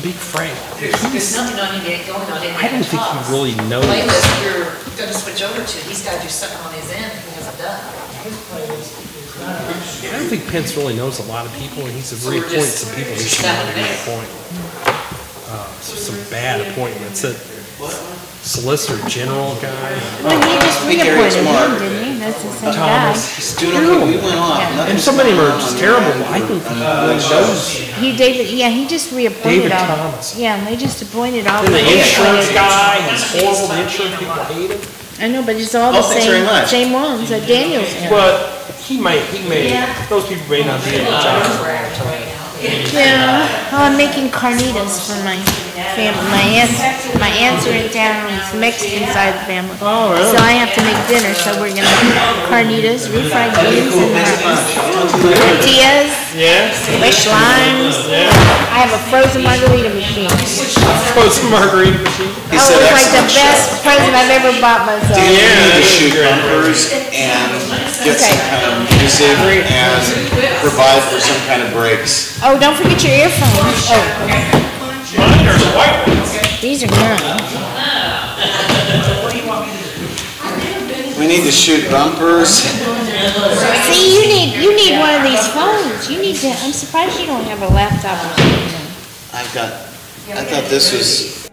Be frank. There's nothing on him yet going on in I don't think he really knows. Playlist you're gonna switch over to, he's gotta do something on his end he hasn't done. I don't think Pence really knows a lot of people, and he's reappointed some people he should not reappoint. Some bad appointments. That Solicitor General guy, Well, he just think Gary's reappointed smart. him, didn't he? That's the same guy. Thomas. He's doing okay. We went off. Yeah. And some of them are just terrible. I think he really knows. He just reappointed David all. Thomas. Yeah, and they just appointed all And the the insurance guy, he's horrible. The insurance people hate him. I know, but it's all the Oh, thanks very much. same ones that Daniel's had. But he may, those people may not be in the job for a long time. Yeah, oh, I'm making carnitas for my family. My aunts are in town, it's the Mexican side of the family. Oh, really? So I have to make dinner, so we're gonna have carnitas, refried beans, and tortillas, Yeah? fresh limes. I have a frozen margarita machine. Frozen margarita machine. He Oh, said it's like the excellent best present I've ever bought myself. We need to Yeah. shoot bumpers and get some Okay. kind of music and provide for some kind of breaks. Oh, don't forget your earphones. Oh, Mine are white ones. these are mine. We need to shoot bumpers. See, you need one of these phones. You need to, I'm surprised you don't have a laptop or something. I thought this was